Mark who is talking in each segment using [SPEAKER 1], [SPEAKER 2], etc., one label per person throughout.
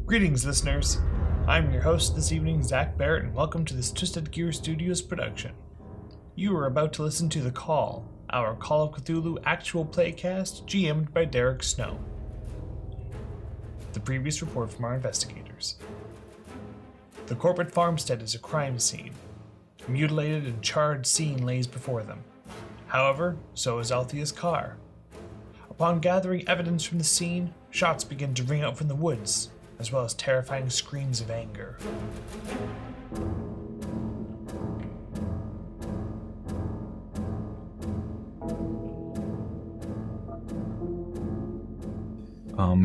[SPEAKER 1] Greetings, listeners. I'm your host this evening, Zach Barrett, and welcome to this Twisted Gear Studios production. You are about to listen to The Call, our Call of Cthulhu actual playcast, GM'd by Derek Snow. The previous report from our investigators. The Corbett farmstead is a crime scene. A mutilated and charred scene lays before them. However, so is Althea's car. Upon gathering evidence from the scene, shots begin to ring out from the woods, as well as terrifying screams of anger.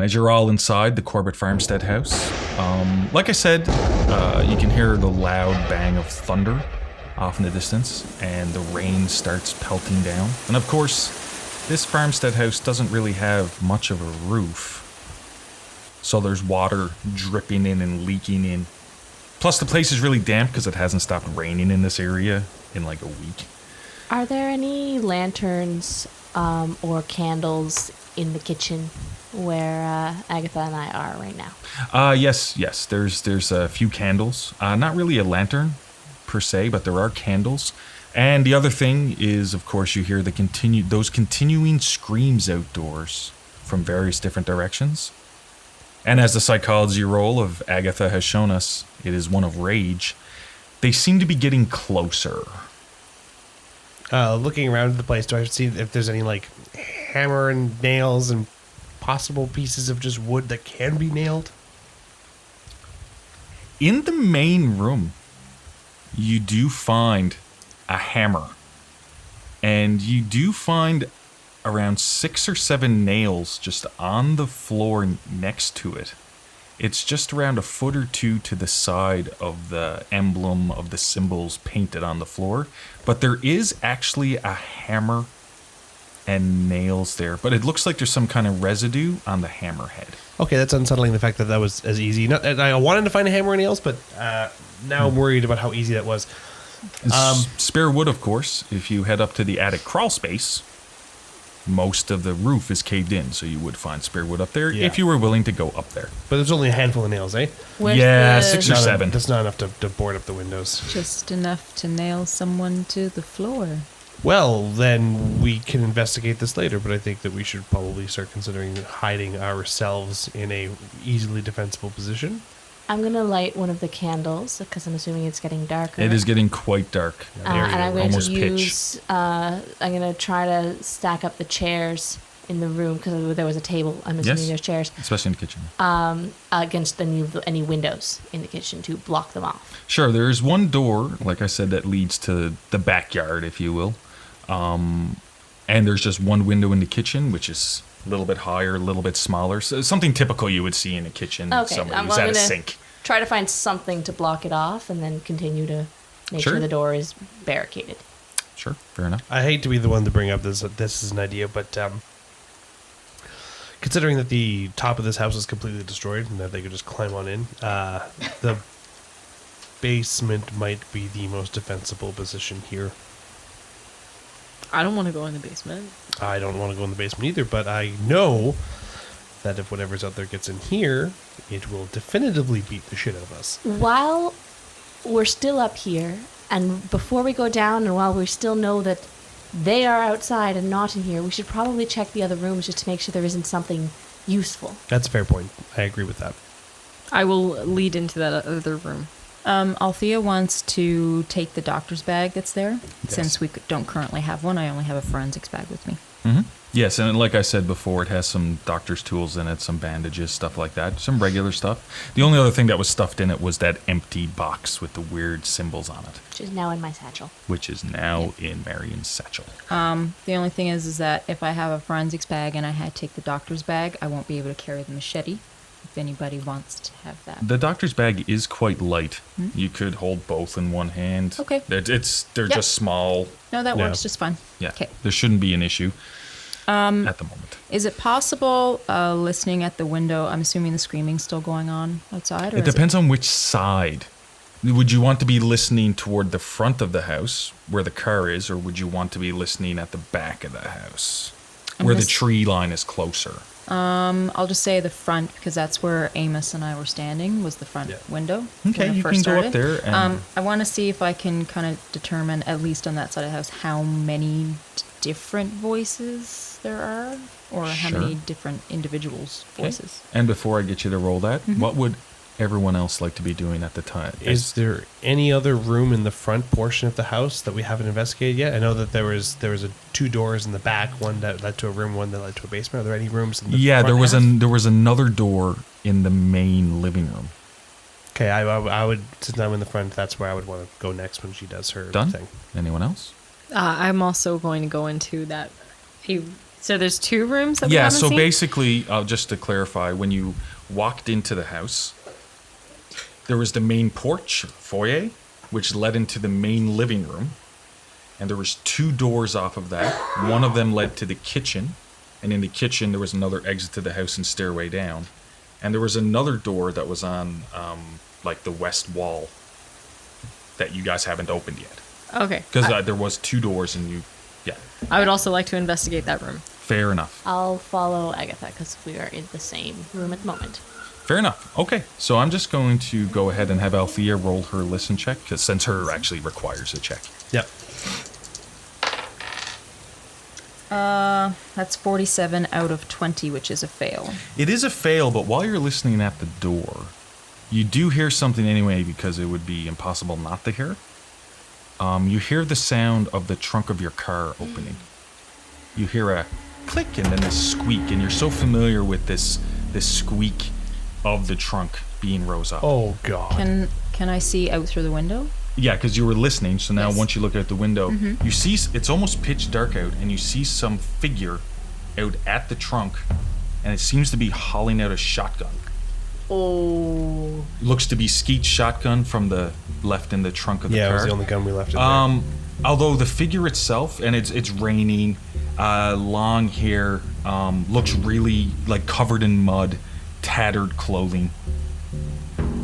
[SPEAKER 2] As you're all inside the Corbett farmstead house, like I said, you can hear the loud bang of thunder off in the distance, and the rain starts pelting down. And of course, this farmstead house doesn't really have much of a roof. So there's water dripping in and leaking in. Plus the place is really damp because it hasn't stopped raining in this area in like a week.
[SPEAKER 3] Are there any lanterns or candles in the kitchen where Agatha and I are right now?
[SPEAKER 2] Yes. There's a few candles. Not really a lantern per se, but there are candles. And the other thing is, of course, you hear those continuing screams outdoors from various different directions. And as the psychology roll of Agatha has shown us, it is one of rage. They seem to be getting closer.
[SPEAKER 4] Looking around the place, do I see if there's any like hammer and nails and possible pieces of just wood that can be nailed?
[SPEAKER 2] In the main room, you do find a hammer. And you do find around 6 or 7 nails just on the floor next to it. It's just around a foot or two to the side of the emblem of the symbols painted on the floor. But there is actually a hammer and nails there. But it looks like there's some kind of residue on the hammerhead.
[SPEAKER 4] Okay, that's unsettling, the fact that was as easy. I wanted to find a hammer and nails, but now I'm worried about how easy that was.
[SPEAKER 2] Spare wood, of course. If you head up to the attic crawl space, most of the roof is caved in, so you would find spare wood up there if you were willing to go up there.
[SPEAKER 4] But there's only a handful of nails, eh?
[SPEAKER 3] Where's
[SPEAKER 2] 6 or 7.
[SPEAKER 4] That's not enough to board up the windows.
[SPEAKER 5] Just enough to nail someone to the floor.
[SPEAKER 4] Well, then we can investigate this later, but I think that we should probably start considering hiding ourselves in a easily defensible position.
[SPEAKER 3] I'm going to light one of the candles because I'm assuming it's getting darker.
[SPEAKER 2] It is getting quite dark.
[SPEAKER 3] And I'm going
[SPEAKER 2] Almost
[SPEAKER 3] to use, I'm going to try to stack up the chairs in the room because there was a table. I'm assuming there's chairs.
[SPEAKER 2] Especially in the kitchen.
[SPEAKER 3] Against any windows in the kitchen to block them off.
[SPEAKER 2] Sure, there's one door, like I said, that leads to the backyard, if you will. And there's just one window in the kitchen, which is a little bit higher, a little bit smaller. So something typical you would see in a kitchen.
[SPEAKER 3] Okay,
[SPEAKER 2] Somebody who's at a sink.
[SPEAKER 3] Try to find something to block it off and then continue to make sure the door is barricaded.
[SPEAKER 2] Sure, fair enough.
[SPEAKER 4] I hate to be the one to bring up this is an idea, but considering that the top of this house is completely destroyed and that they could just climb on in, the basement might be the most defensible position here.
[SPEAKER 5] I don't want to go in the basement.
[SPEAKER 4] I don't want to go in the basement either, but I know that if whatever's out there gets in here, it will definitively beat the shit out of us.
[SPEAKER 3] While we're still up here, and before we go down, and while we still know that they are outside and not in here, we should probably check the other rooms just to make sure there isn't something useful.
[SPEAKER 4] That's a fair point. I agree with that.
[SPEAKER 5] I will lead into that other room. Althea wants to take the doctor's bag that's there.
[SPEAKER 2] Yes.
[SPEAKER 5] Since we don't currently have one, I only have a forensics bag with me.
[SPEAKER 2] Mm-hmm. Yes, and like I said before, it has some doctor's tools in it, some bandages, stuff like that, some regular stuff. The only other thing that was stuffed in it was that empty box with the weird symbols on it.
[SPEAKER 3] Which is now in my satchel.
[SPEAKER 2] Which is now in Marion's satchel.
[SPEAKER 5] The only thing is that if I have a forensics bag and I had to take the doctor's bag, I won't be able to carry the machete. If anybody wants to have that.
[SPEAKER 2] The doctor's bag is quite light. Mm-hmm. You could hold both in one hand.
[SPEAKER 5] Okay.
[SPEAKER 2] They're just small.
[SPEAKER 5] No, that works just fine.
[SPEAKER 2] Yeah.
[SPEAKER 5] Okay.
[SPEAKER 2] There shouldn't be an issue at the moment.
[SPEAKER 5] Is it possible, listening at the window, I'm assuming the screaming's still going on outside? Or
[SPEAKER 2] it depends on which side. Would you want to be listening toward the front of the house where the car is, or would you want to be listening at the back of the house? where the
[SPEAKER 5] gonna
[SPEAKER 2] tree line is closer.
[SPEAKER 5] I'll just say the front because that's where Amos and I were standing. Was the front
[SPEAKER 4] Yeah.
[SPEAKER 5] window?
[SPEAKER 2] Okay,
[SPEAKER 5] when I
[SPEAKER 2] you
[SPEAKER 5] first
[SPEAKER 2] can go up
[SPEAKER 5] started.
[SPEAKER 2] there and-
[SPEAKER 5] I want to see if I can kind of determine, at least on that side of the house, how many different voices there are, or how
[SPEAKER 2] Sure.
[SPEAKER 5] many different individuals'
[SPEAKER 2] Okay.
[SPEAKER 5] voices.
[SPEAKER 2] And before I get you to roll that, what would everyone else like to be doing at the time?
[SPEAKER 4] Is there any other room in the front portion of the house that we haven't investigated yet? I know that there was two doors in the back, one that led to a room, one that led to a basement. Are there any rooms in the
[SPEAKER 2] Yeah,
[SPEAKER 4] front
[SPEAKER 2] there was
[SPEAKER 4] house?
[SPEAKER 2] there was another door in the main living room.
[SPEAKER 4] Okay, I would, since I'm in the front, that's where I would want to go next when she does her
[SPEAKER 2] Done?
[SPEAKER 4] thing.
[SPEAKER 2] Anyone else?
[SPEAKER 6] I'm also going to go into that. So there's 2 rooms that we
[SPEAKER 2] Yeah,
[SPEAKER 6] haven't
[SPEAKER 2] so
[SPEAKER 6] seen?
[SPEAKER 2] basically, just to clarify, when you walked into the house, there was the main porch, foyer, which led into the main living room. And there was 2 doors off of that. One of them led to the kitchen. And in the kitchen, there was another exit to the house and stairway down. And there was another door that was on, like, the west wall that you guys haven't opened yet.
[SPEAKER 6] Okay.
[SPEAKER 2] Because there was 2 doors and you, yeah,
[SPEAKER 6] I would also like to investigate that room.
[SPEAKER 2] fair enough.
[SPEAKER 3] I'll follow Agatha because we are in the same room at the moment.
[SPEAKER 2] Fair enough. Okay, so I'm just going to go ahead and have Althea roll her listen check, because since her actually requires a check.
[SPEAKER 4] Yep.
[SPEAKER 5] That's 47 out of 20, which is a fail.
[SPEAKER 2] It is a fail, but while you're listening at the door, you do hear something anyway, because it would be impossible not to hear. You hear the sound of the trunk of your car opening. You hear a click and then a squeak, and you're so familiar with this squeak of the trunk being rose up.
[SPEAKER 4] Oh, God.
[SPEAKER 5] Can I see out through the window?
[SPEAKER 2] Yeah, because you were listening, so now
[SPEAKER 5] Yes.
[SPEAKER 2] once you look out the window, you see it's almost pitch dark out, and you see some figure out at the trunk, and it seems to be hauling out a shotgun.
[SPEAKER 3] Oh.
[SPEAKER 2] Looks to be Skeet's shotgun from the left in the trunk of the
[SPEAKER 4] Yeah, it
[SPEAKER 2] car.
[SPEAKER 4] was the only gun we left in there.
[SPEAKER 2] Although the figure itself, and it's raining, long hair, looks really like covered in mud, tattered clothing,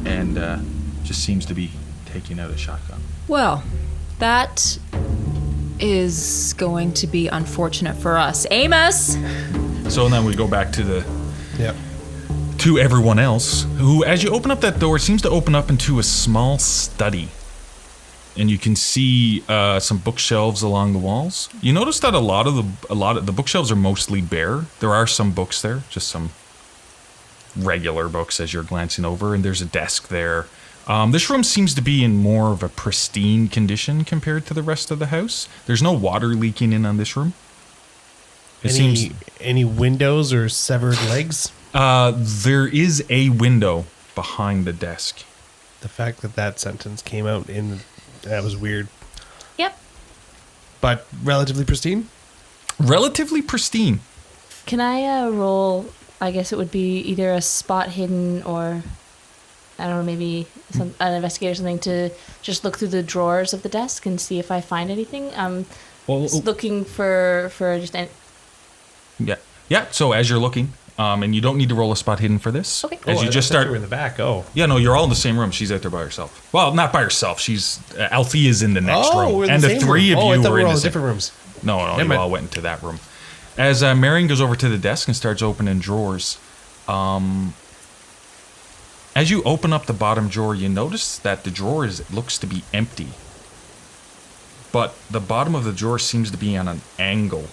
[SPEAKER 2] and just seems to be taking out a shotgun.
[SPEAKER 5] Well, that is going to be unfortunate for us. Amos!
[SPEAKER 2] So then we go back to
[SPEAKER 4] Yep.
[SPEAKER 2] to everyone else, who, as you open up that door, seems to open up into a small study. And you can see some bookshelves along the walls. You notice that a lot of the bookshelves are mostly bare. There are some books there, just some regular books as you're glancing over, and there's a desk there. This room seems to be in more of a pristine condition compared to the rest of the house. There's no water leaking in on this room. It seems
[SPEAKER 4] Any windows or severed legs?
[SPEAKER 2] there is a window behind the desk.
[SPEAKER 4] The fact that sentence came out that was weird.
[SPEAKER 3] Yep.
[SPEAKER 4] But relatively pristine?
[SPEAKER 2] Relatively pristine.
[SPEAKER 3] Can I roll? I guess it would be either a spot hidden or, I don't know, maybe an investigator or something to just look through the drawers of the desk and see if I find anything. Just looking for just any.
[SPEAKER 2] Yeah. So as you're looking, and you don't need to roll a spot hidden for this.
[SPEAKER 3] Okay.
[SPEAKER 2] As you just start.
[SPEAKER 4] in the back. Oh.
[SPEAKER 2] Yeah, no, you're all in the same room. She's out there by herself. Well, not by herself. She's Althea's in the next room,
[SPEAKER 4] we're in
[SPEAKER 2] and the
[SPEAKER 4] same
[SPEAKER 2] three
[SPEAKER 4] room.
[SPEAKER 2] of
[SPEAKER 4] I
[SPEAKER 2] you
[SPEAKER 4] thought
[SPEAKER 2] were
[SPEAKER 4] we
[SPEAKER 2] in
[SPEAKER 4] all
[SPEAKER 2] the
[SPEAKER 4] in
[SPEAKER 2] same.
[SPEAKER 4] different rooms.
[SPEAKER 2] No,
[SPEAKER 4] Never
[SPEAKER 2] you
[SPEAKER 4] mind.
[SPEAKER 2] all went into that room. As Marion goes over to the desk and starts opening drawers, as you open up the bottom drawer, you notice that the drawer looks to be empty. But the bottom of the drawer seems to be on an angle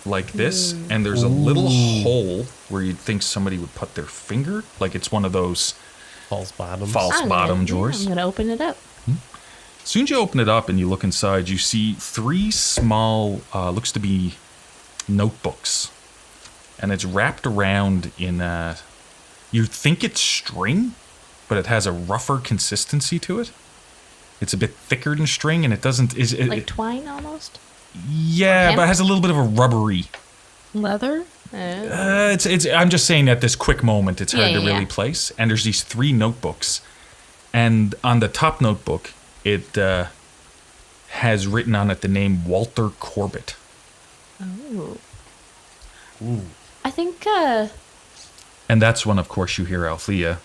[SPEAKER 2] like this, and there's a little hole where you'd think somebody would put their finger, like it's one of those
[SPEAKER 4] False bottoms.
[SPEAKER 2] false bottom drawers.
[SPEAKER 3] I'm gonna open it up.
[SPEAKER 2] As soon as you open it up and you look inside, you see 3 small, looks to be notebooks. And it's wrapped around in you think it's string, but it has a rougher consistency to it. It's a bit thicker than string, and it doesn't...
[SPEAKER 3] Like twine almost.
[SPEAKER 2] Yeah,
[SPEAKER 3] Hemp?
[SPEAKER 2] but it has a little bit of a rubbery...
[SPEAKER 6] Leather?
[SPEAKER 2] It's. I'm just saying at this quick moment, it's hard to
[SPEAKER 3] Yeah.
[SPEAKER 2] really place. And there's these 3 notebooks, and on the top notebook, it has written on it the name Walter Corbett.
[SPEAKER 3] Oh.
[SPEAKER 4] Ooh.
[SPEAKER 3] I think.
[SPEAKER 2] And that's when, of course, you hear Althea.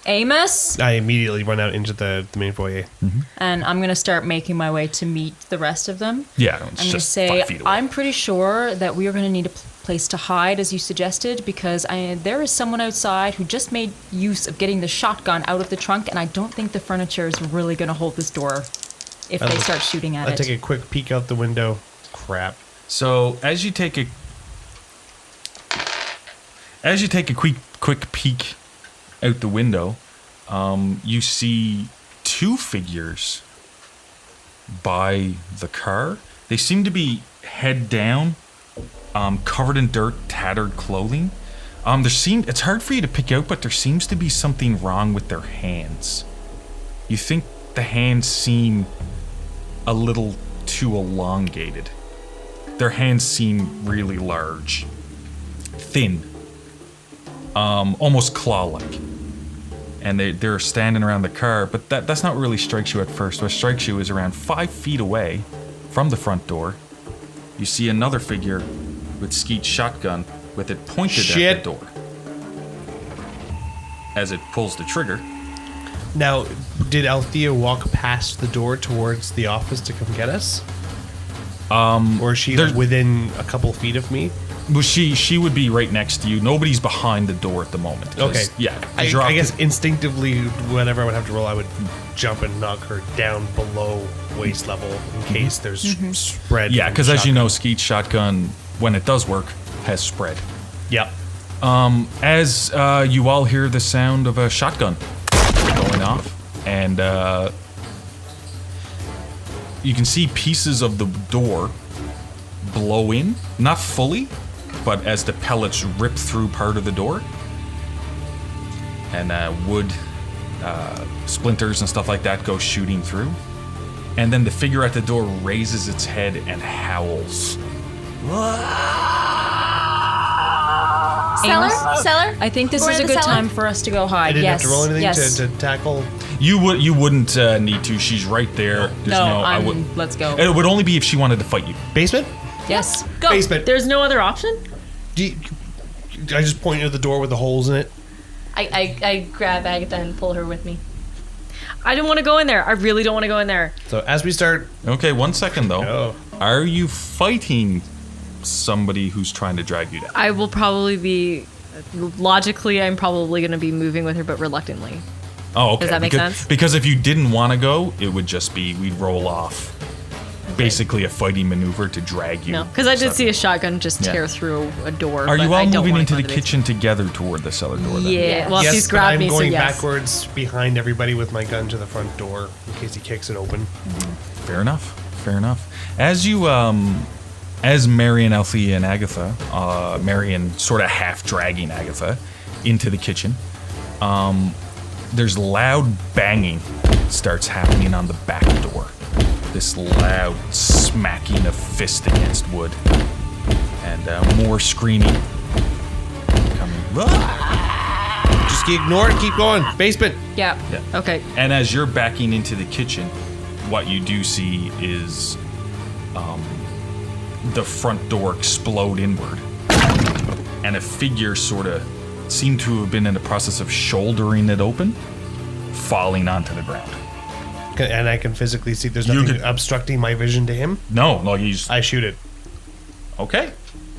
[SPEAKER 5] Amos,
[SPEAKER 4] I immediately run out into the main foyer.
[SPEAKER 5] and I'm gonna start making my way to meet the rest of them.
[SPEAKER 2] Yeah, it's
[SPEAKER 5] I'm gonna
[SPEAKER 2] just
[SPEAKER 5] say
[SPEAKER 2] 5 feet away.
[SPEAKER 5] I'm pretty sure that we are gonna need a place to hide, as you suggested, because there is someone outside who just made use of getting the shotgun out of the trunk, and I don't think the furniture is really gonna hold this door if they start shooting at
[SPEAKER 4] I
[SPEAKER 5] it.
[SPEAKER 4] take a quick peek out the window. Crap.
[SPEAKER 2] So as you take a quick peek out the window, you see 2 figures by the car. They seem to be head down, covered in dirt, tattered clothing. It's hard for you to pick out, but there seems to be something wrong with their hands. You think the hands seem a little too elongated. Their hands seem really large, thin, almost claw-like. And they're standing around the car, but that's not what really strikes you at first. What strikes you is around 5 feet away from the front door, you see another figure with Skeet's shotgun with it pointed at the door. As it pulls the trigger.
[SPEAKER 4] Now, did Althea walk past the door towards the office to come get us? Or is she within a couple feet of me?
[SPEAKER 2] Well, she would be right next to you. Nobody's behind the door at the moment. 'Cause,
[SPEAKER 4] Okay.
[SPEAKER 2] Yeah.
[SPEAKER 4] I guess instinctively, whenever I would have to roll, I would jump and knock her down below waist level in case there's spread.
[SPEAKER 2] Yeah,
[SPEAKER 4] from
[SPEAKER 2] because
[SPEAKER 4] the
[SPEAKER 2] as you
[SPEAKER 4] shotgun.
[SPEAKER 2] know, Skeet's shotgun, when it does work, has spread.
[SPEAKER 4] Yep.
[SPEAKER 2] As you all hear the sound of a shotgun going off, and you can see pieces of the door blow in, not fully, but as the pellets rip through part of the door, and wood splinters and stuff like that go shooting through, and then the figure at the door raises its head and howls.
[SPEAKER 3] Cellar?
[SPEAKER 5] I think this
[SPEAKER 3] We're
[SPEAKER 5] is
[SPEAKER 3] in
[SPEAKER 5] a
[SPEAKER 3] the
[SPEAKER 5] good
[SPEAKER 3] cellar?
[SPEAKER 5] time for us to go hide.
[SPEAKER 4] I didn't
[SPEAKER 5] yes.
[SPEAKER 4] have to roll anything
[SPEAKER 5] yes.
[SPEAKER 4] to tackle.
[SPEAKER 2] You wouldn't need to. She's right there. There's I would.
[SPEAKER 5] Let's go.
[SPEAKER 2] It would only be if she wanted to fight you.
[SPEAKER 4] Basement?
[SPEAKER 5] Yes.
[SPEAKER 3] Go.
[SPEAKER 4] Basement.
[SPEAKER 6] There's no other option?
[SPEAKER 4] I just point at the door with the holes in it.
[SPEAKER 3] I grab Agatha and pull her with me.
[SPEAKER 6] I don't want to go in there. I really don't want to go in there.
[SPEAKER 4] So as we start,
[SPEAKER 2] Okay, 1 second though.
[SPEAKER 4] Oh.
[SPEAKER 2] Are you fighting somebody who's trying to drag you down?
[SPEAKER 6] I will probably be, logically, I'm probably going to be moving with her, but reluctantly.
[SPEAKER 2] Oh, okay.
[SPEAKER 6] Does that make
[SPEAKER 2] because,
[SPEAKER 6] sense?
[SPEAKER 2] Because if you didn't want to go, it would just be we'd roll off. Basically a fighting maneuver to drag you.
[SPEAKER 6] No, because I did
[SPEAKER 2] So-
[SPEAKER 6] see a shotgun just
[SPEAKER 2] Yeah.
[SPEAKER 6] tear through a door.
[SPEAKER 2] Are you
[SPEAKER 6] but I
[SPEAKER 2] all
[SPEAKER 6] don't
[SPEAKER 2] moving
[SPEAKER 6] wanna
[SPEAKER 2] into
[SPEAKER 6] go
[SPEAKER 2] the kitchen together toward the cellar door then?
[SPEAKER 6] Yeah. Well,
[SPEAKER 4] yes,
[SPEAKER 6] she's
[SPEAKER 4] but
[SPEAKER 6] grabbed
[SPEAKER 4] I'm
[SPEAKER 6] me, so
[SPEAKER 4] going
[SPEAKER 6] yes.
[SPEAKER 4] backwards behind everybody with my gun to the front door in case he kicks it open.
[SPEAKER 2] Fair enough. Fair enough. As you, as Marion, Althea, and Agatha, Marion sort of half dragging Agatha into the kitchen, there's loud banging starts happening on the back door. This loud smacking of fist against wood. And more screaming coming.
[SPEAKER 4] Just ignore it. Keep going. Basement.
[SPEAKER 6] Yeah.
[SPEAKER 2] Yeah.
[SPEAKER 6] Okay.
[SPEAKER 2] And as you're backing into the kitchen, what you do see is the front door explode inward. And a figure sort of seemed to have been in the process of shouldering it open, falling onto the ground.
[SPEAKER 4] And I can physically see there's
[SPEAKER 2] You
[SPEAKER 4] nothing
[SPEAKER 2] could-
[SPEAKER 4] obstructing my vision to him.
[SPEAKER 2] No, he's...
[SPEAKER 4] I shoot it.
[SPEAKER 2] Okay,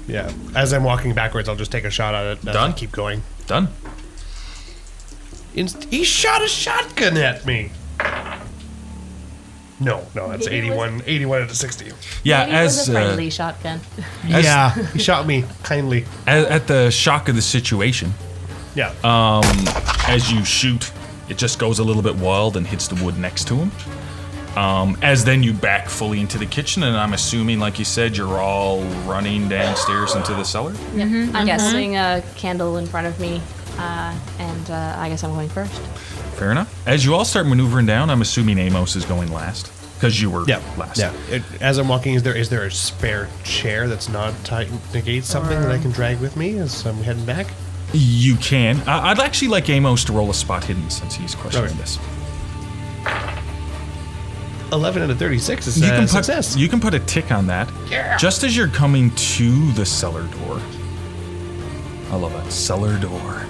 [SPEAKER 4] Yeah. As I'm walking backwards, I'll just take a shot at it as I
[SPEAKER 2] Done.
[SPEAKER 4] keep going.
[SPEAKER 2] done.
[SPEAKER 4] He shot a shotgun at me. No, that's
[SPEAKER 3] Maybe it was-
[SPEAKER 4] 81 out of 60.
[SPEAKER 2] Yeah,
[SPEAKER 3] Maybe it was
[SPEAKER 2] as...
[SPEAKER 3] a friendly shotgun.
[SPEAKER 4] Yeah, he shot me kindly.
[SPEAKER 2] at the shock of the situation,
[SPEAKER 4] Yeah.
[SPEAKER 2] as you shoot, it just goes a little bit wild and hits the wood next to him. As then you back fully into the kitchen, and I'm assuming, like you said, you're all running downstairs into the cellar?
[SPEAKER 3] I'm
[SPEAKER 5] Yes.
[SPEAKER 3] holding a candle in front of me, and I guess I'm going first.
[SPEAKER 2] Fair enough. As you all start maneuvering down, I'm assuming Amos is going last, because you were last.
[SPEAKER 4] Yeah. As I'm walking, is there a spare chair that's not tight, negates something that I can drag with me as I'm heading back?
[SPEAKER 2] You can. I'd actually like Amos to roll a spot hidden since he's questioning
[SPEAKER 4] Okay.
[SPEAKER 2] this.
[SPEAKER 4] 11 out of 36 is
[SPEAKER 2] You can
[SPEAKER 4] success.
[SPEAKER 2] you can put a tick on that. Yeah. Just as you're coming to the cellar door. I love that cellar door.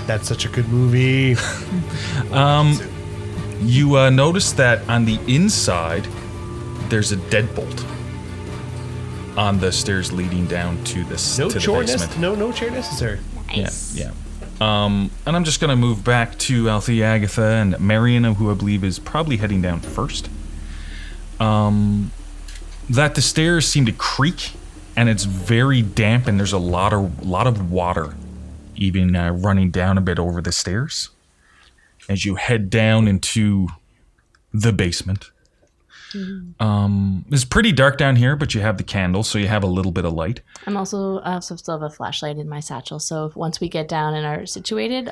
[SPEAKER 4] That's such a good movie.
[SPEAKER 2] You notice that on the inside, there's a deadbolt on the stairs leading down to the basement.
[SPEAKER 4] No chair necessary.
[SPEAKER 3] Nice.
[SPEAKER 2] Yeah. And I'm just going to move back to Althea, Agatha, and Marion, who I believe is probably heading down first. That the stairs seem to creak, and it's very damp, and there's a lot of water even running down a bit over the stairs as you head down into the basement. It's pretty dark down here, but you have the candle, so you have a little bit of light.
[SPEAKER 3] I also still have a flashlight in my satchel, so once we get down and are situated,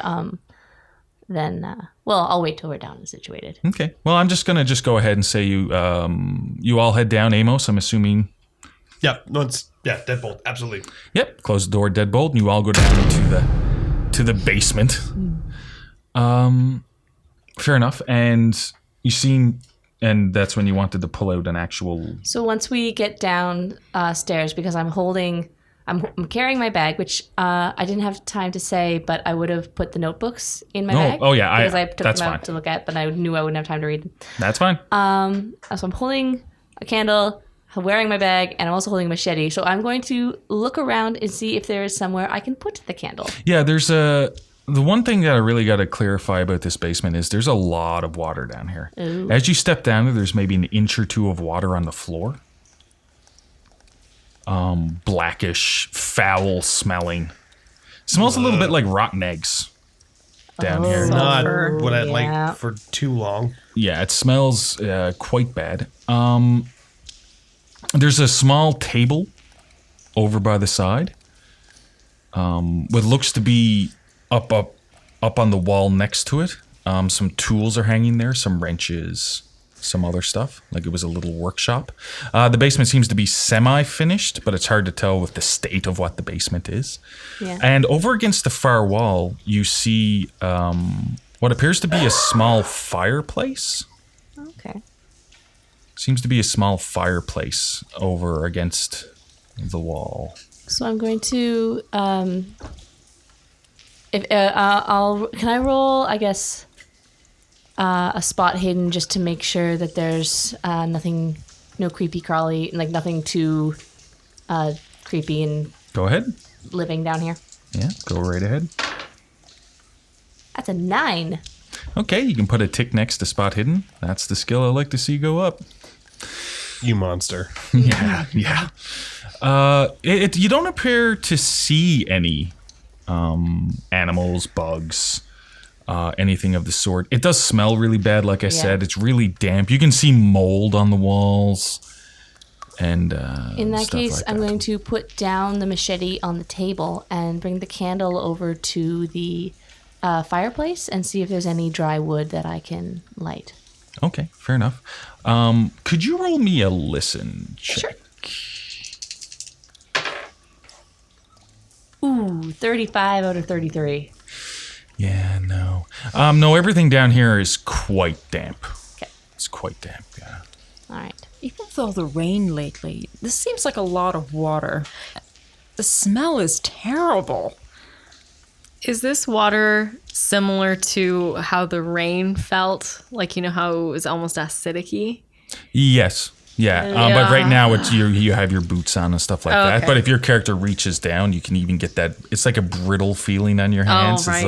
[SPEAKER 3] then I'll wait till we're down and situated.
[SPEAKER 2] Okay. Well, I'm just gonna go ahead and say you all head down. Amos, I'm assuming.
[SPEAKER 4] Yeah. No, deadbolt. Absolutely.
[SPEAKER 2] Yep. Close the door, deadbolt, and you all go down into the basement. Fair enough. And you seem. And that's when you wanted to pull out an actual...
[SPEAKER 3] So once we get down stairs, because I'm carrying my bag, which I didn't have time to say, but I would have put the notebooks in my bag.
[SPEAKER 2] Oh, yeah.
[SPEAKER 3] Because I took
[SPEAKER 2] that's
[SPEAKER 3] them out
[SPEAKER 2] fine.
[SPEAKER 3] to look at, but I knew I wouldn't have time to read them.
[SPEAKER 2] That's fine.
[SPEAKER 3] So I'm holding a candle, wearing my bag, and I'm also holding a machete. So I'm going to look around and see if there is somewhere I can put the candle.
[SPEAKER 2] Yeah, there's the one thing that I really got to clarify about this basement is there's a lot of water down here.
[SPEAKER 3] Ooh.
[SPEAKER 2] As you step down there's maybe an inch or two of water on the floor. Blackish, foul smelling. Smells a little bit like rotten eggs down here.
[SPEAKER 4] Not
[SPEAKER 6] Sulfur.
[SPEAKER 4] what I'd
[SPEAKER 3] Yeah.
[SPEAKER 4] like for too long.
[SPEAKER 2] Yeah, it smells quite bad. There's a small table over by the side. What looks to be up on the wall next to it. Some tools are hanging there, some wrenches, some other stuff, like it was a little workshop. The basement seems to be semi-finished, but it's hard to tell with the state of what the basement is.
[SPEAKER 3] Yeah.
[SPEAKER 2] And over against the far wall, you see what appears to be a small fireplace.
[SPEAKER 3] Okay.
[SPEAKER 2] Seems to be a small fireplace over against the wall.
[SPEAKER 3] So I'm going to can I roll, I guess, a spot hidden just to make sure that there's nothing, no creepy crawly, like nothing too creepy and
[SPEAKER 2] Go ahead.
[SPEAKER 3] living down here.
[SPEAKER 2] Yeah, go right ahead.
[SPEAKER 3] That's a 9.
[SPEAKER 2] Okay, you can put a tick next to spot hidden. That's the skill I like to see go up.
[SPEAKER 4] You monster.
[SPEAKER 2] Yeah. You don't appear to see any animals, bugs, anything of the sort. It does smell really bad, like I said. It's really damp. You can see mold on the walls. And
[SPEAKER 3] In that
[SPEAKER 2] stuff
[SPEAKER 3] case,
[SPEAKER 2] like
[SPEAKER 3] I'm
[SPEAKER 2] that.
[SPEAKER 3] going to put down the machete on the table and bring the candle over to the fireplace and see if there's any dry wood that I can light.
[SPEAKER 2] Okay, fair enough. Could you roll me a listen check?
[SPEAKER 3] Ooh, 35 out of 33.
[SPEAKER 2] Yeah, no. No, everything down here is quite damp.
[SPEAKER 3] Okay.
[SPEAKER 2] It's quite damp, yeah.
[SPEAKER 3] All right.
[SPEAKER 5] Even with all the rain lately, this seems like a lot of water. The smell is terrible.
[SPEAKER 6] Is this water similar to how the rain felt? Like, you know how it was almost acidic-y?
[SPEAKER 2] Yes. Yeah. But right now it's you have your boots on and stuff like that.
[SPEAKER 6] Okay.
[SPEAKER 2] But if your character reaches down, you can even get that. It's like a brittle feeling on your hands.
[SPEAKER 6] Oh, right.
[SPEAKER 2] It's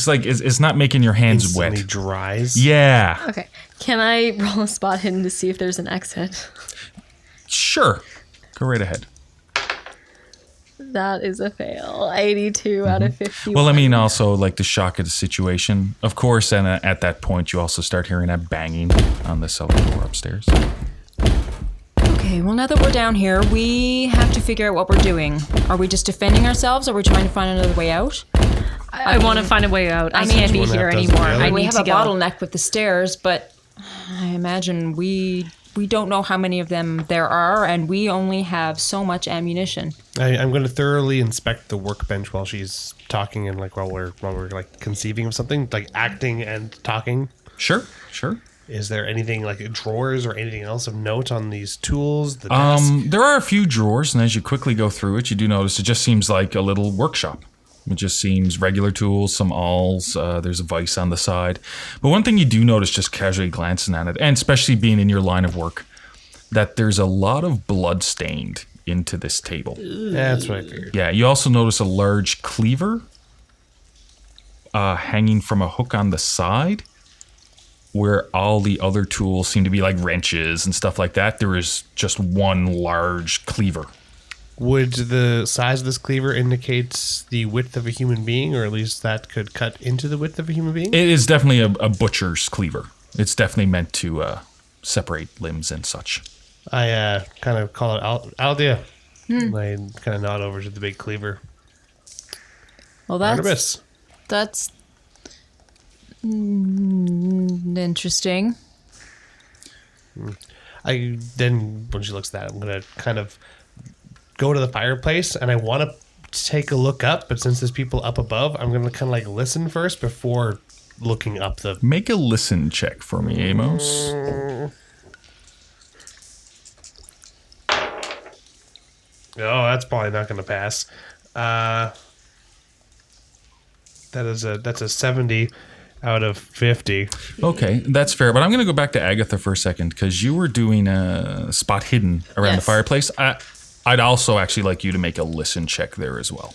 [SPEAKER 2] like
[SPEAKER 6] okay.
[SPEAKER 2] it's not making your hands
[SPEAKER 4] Instantly
[SPEAKER 2] wet.
[SPEAKER 4] dries.
[SPEAKER 2] Yeah.
[SPEAKER 6] Okay. Can I roll a spot hidden to see if there's an exit?
[SPEAKER 2] Sure. Go right ahead.
[SPEAKER 6] That is a fail. 82 out of 51.
[SPEAKER 2] Well, I mean, also like the shock of the situation, of course. And at that point, you also start hearing that banging on the cellar door upstairs.
[SPEAKER 5] Okay, well, now that we're down here, we have to figure out what we're doing. Are we just defending ourselves, or are we trying to find another way out?
[SPEAKER 6] I want to find a way out. I
[SPEAKER 5] mean,
[SPEAKER 6] can't be
[SPEAKER 4] one
[SPEAKER 6] here
[SPEAKER 4] that doesn't
[SPEAKER 6] anymore.
[SPEAKER 4] go.
[SPEAKER 6] I
[SPEAKER 5] We
[SPEAKER 6] need
[SPEAKER 5] have
[SPEAKER 6] to
[SPEAKER 5] a
[SPEAKER 6] go.
[SPEAKER 5] bottleneck with the stairs, but I imagine we don't know how many of them there are, and we only have so much ammunition.
[SPEAKER 4] I'm going to thoroughly inspect the workbench while she's talking and like while we're like conceiving of something, like acting and talking.
[SPEAKER 2] Sure.
[SPEAKER 4] Is there anything like drawers or anything else of note on these tools? The desk?
[SPEAKER 2] There are a few drawers, and as you quickly go through it, you do notice it just seems like a little workshop. It just seems regular tools, some awls, there's a vise on the side. But one thing you do notice just casually glancing at it, and especially being in your line of work, that there's a lot of blood stained into this table.
[SPEAKER 4] That's what I figured.
[SPEAKER 2] Yeah, you also notice a large cleaver hanging from a hook on the side, where all the other tools seem to be like wrenches and stuff like that. There is just one large cleaver.
[SPEAKER 4] Would the size of this cleaver indicate the width of a human being, or at least that could cut into the width of a human being?
[SPEAKER 2] It is definitely a butcher's cleaver. It's definitely meant to separate limbs and such.
[SPEAKER 4] I kind of call it Althea. I kind of nod over to the big cleaver.
[SPEAKER 5] Well,
[SPEAKER 4] Barnabas.
[SPEAKER 5] that's interesting.
[SPEAKER 4] Then when she looks at that, I'm going to kind of go to the fireplace, and I want to take a look up, but since there's people up above, I'm going to kind of like listen first before looking up the...
[SPEAKER 2] Make a listen check for me, Amos.
[SPEAKER 4] Oh, that's probably not going to pass. That's a 70 out of 50.
[SPEAKER 2] Okay, that's fair. But I'm going to go back to Agatha for a second, because you were doing a spot hidden around the
[SPEAKER 6] Yes.
[SPEAKER 2] fireplace. I'd also actually like you to make a listen check there as well.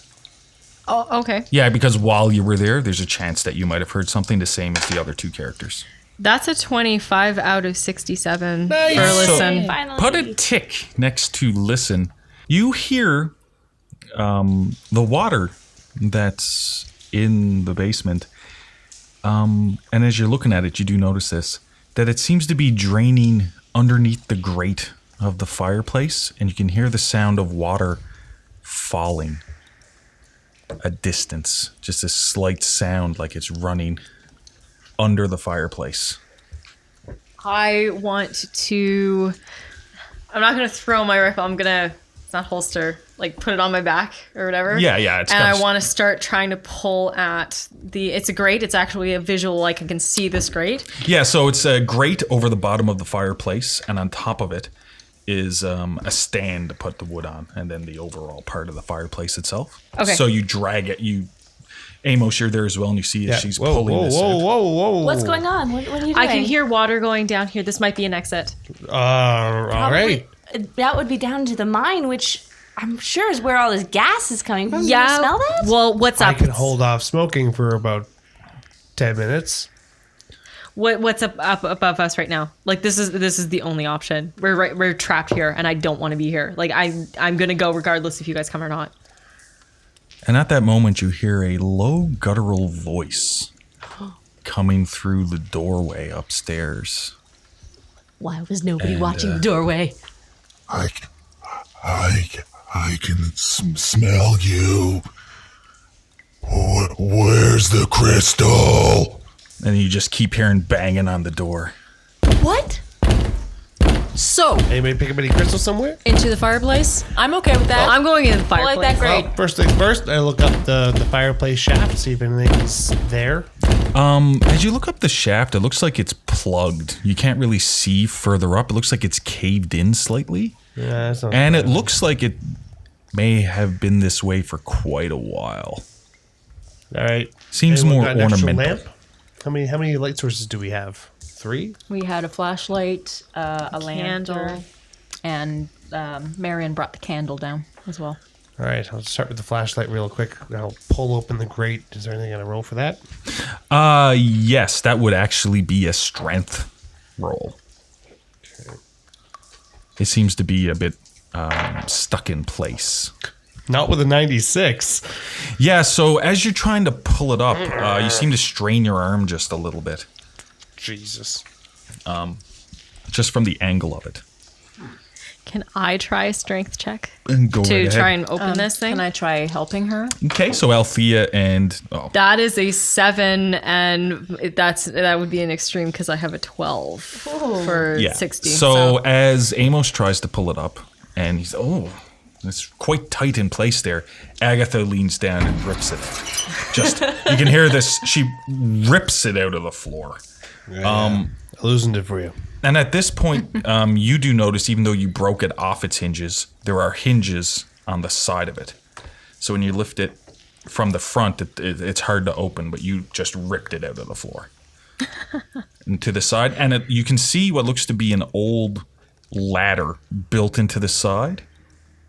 [SPEAKER 6] Oh, okay.
[SPEAKER 2] Yeah, because while you were there, there's a chance that you might have heard something the same as the other two characters.
[SPEAKER 6] That's a 25 out of 67
[SPEAKER 4] Nice.
[SPEAKER 6] for
[SPEAKER 2] So-
[SPEAKER 6] listen.
[SPEAKER 3] Finally.
[SPEAKER 2] Put a tick next to listen. You hear the water that's in the basement. And as you're looking at it, you do notice this, that it seems to be draining underneath the grate of the fireplace, and you can hear the sound of water falling a distance. Just a slight sound like it's running under the fireplace.
[SPEAKER 6] I want to. I'm not going to throw my rifle. I'm going to. It's not holster. Like put it on my back or whatever.
[SPEAKER 2] Yeah.
[SPEAKER 6] And I want to start trying to pull at the. It's a grate. It's actually a visual. Like I can see this grate.
[SPEAKER 2] Yeah, so it's a grate over the bottom of the fireplace, and on top of it is a stand to put the wood on, and then the overall part of the fireplace itself.
[SPEAKER 6] Okay.
[SPEAKER 2] So you drag it. Amos, you're there as well, and you see as she's
[SPEAKER 4] Whoa,
[SPEAKER 2] pulling
[SPEAKER 4] whoa,
[SPEAKER 2] this
[SPEAKER 4] whoa,
[SPEAKER 2] out.
[SPEAKER 4] whoa, whoa.
[SPEAKER 3] What's going on? What are you doing?
[SPEAKER 6] I can hear water going down here. This might be an exit.
[SPEAKER 4] All right.
[SPEAKER 3] That would be down to the mine, which I'm sure is where all this gas is coming from. Yeah. You smell that?
[SPEAKER 6] Well, what's
[SPEAKER 4] I
[SPEAKER 6] up?
[SPEAKER 4] can hold off smoking for about 10 minutes.
[SPEAKER 6] What's up above us right now? Like this is the only option. We're trapped here, and I don't want to be here. Like I'm gonna go regardless if you guys come or not.
[SPEAKER 2] And at that moment, you hear a low guttural voice coming through the doorway upstairs.
[SPEAKER 3] Why was nobody
[SPEAKER 2] And,
[SPEAKER 3] watching the doorway?
[SPEAKER 7] I can smell you. Where's the crystal?
[SPEAKER 2] And you just keep hearing banging on the door.
[SPEAKER 3] What?
[SPEAKER 5] So,
[SPEAKER 4] Anybody pick up any crystals somewhere?
[SPEAKER 5] into the fireplace. I'm okay with that.
[SPEAKER 6] I'm going in the fireplace.
[SPEAKER 3] like that grate.
[SPEAKER 4] Well, first things first, I look up the fireplace shaft to see if anything's there.
[SPEAKER 2] As you look up the shaft, it looks like it's plugged. You can't really see further up. It looks like it's caved in slightly.
[SPEAKER 4] Yeah, that's not
[SPEAKER 2] And
[SPEAKER 4] bad.
[SPEAKER 2] it looks like it may have been this way for quite a while.
[SPEAKER 4] All right.
[SPEAKER 2] Seems
[SPEAKER 4] Anyone
[SPEAKER 2] more
[SPEAKER 4] got an extra
[SPEAKER 2] ornamental.
[SPEAKER 4] lamp? How many light sources do we have? 3?
[SPEAKER 5] We had a flashlight, a
[SPEAKER 6] Candle.
[SPEAKER 5] lantern, and Marion brought the candle down as well.
[SPEAKER 4] All right, I'll start with the flashlight real quick. I'll pull open the grate. Is there anything going to roll for that?
[SPEAKER 2] Yes, that would actually be a strength roll. It seems to be a bit stuck in place.
[SPEAKER 4] Not with a 96.
[SPEAKER 2] Yeah, so as you're trying to pull it up, you seem to strain your arm just a little bit,
[SPEAKER 4] Jesus.
[SPEAKER 2] just from the angle of it.
[SPEAKER 6] Can I try a strength check
[SPEAKER 2] And go
[SPEAKER 6] to
[SPEAKER 2] right ahead.
[SPEAKER 6] try and open this thing?
[SPEAKER 5] Can I try helping her?
[SPEAKER 2] Okay, so Althea and
[SPEAKER 6] That is a 7, and that would be an extreme because I have a 12 for 60.
[SPEAKER 2] So as Amos tries to pull it up, and he's it's quite tight in place there. Agatha leans down and rips it. Just you can hear this. She rips it out of the floor.
[SPEAKER 4] I loosened it for you.
[SPEAKER 2] And at this point, you do notice, even though you broke it off its hinges, there are hinges on the side of it. So when you lift it, from the front, it's hard to open, but you just ripped it out of the floor. And to the side, and you can see what looks to be an old ladder built into the side,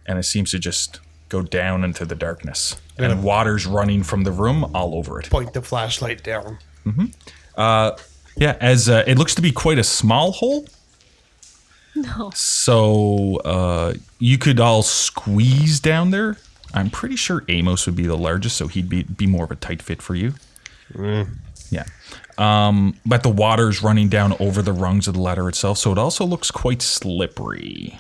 [SPEAKER 2] and it seems to just go down into the darkness. And water's running from the room all over it.
[SPEAKER 4] Point the flashlight down.
[SPEAKER 2] Yeah, as it looks to be quite a small hole.
[SPEAKER 6] No.
[SPEAKER 2] So you could all squeeze down there. I'm pretty sure Amos would be the largest, so he'd be more of a tight fit for you. Yeah. But the water's running down over the rungs of the ladder itself, so it also looks quite slippery.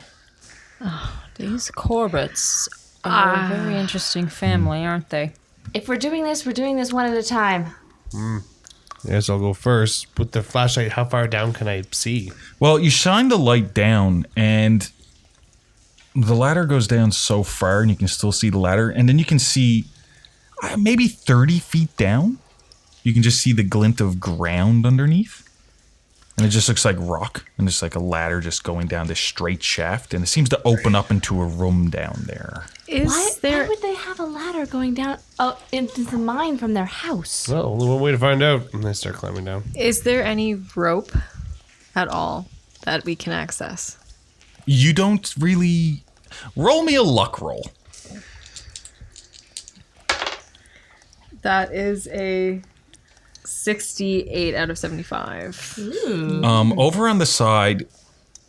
[SPEAKER 5] These Corbetts are a very interesting family, aren't they?
[SPEAKER 3] If we're doing this one at a time.
[SPEAKER 4] Yes, I'll go first. With the flashlight, how far down can I see?
[SPEAKER 2] Well, you shine the light down, and the ladder goes down so far, and you can still see the ladder, and then you can see maybe 30 feet down. You can just see the glint of ground underneath. And it just looks like rock, and it's like a ladder just going down this straight shaft, and it seems to open up into a room down there.
[SPEAKER 3] Why would they have a ladder going down into the mine from their house?
[SPEAKER 4] Well, only one way to find out. And I start climbing down.
[SPEAKER 6] Is there any rope at all that we can access?
[SPEAKER 2] You don't really... Roll me a luck roll.
[SPEAKER 6] That is a 68 out of 75.
[SPEAKER 2] Over on the side,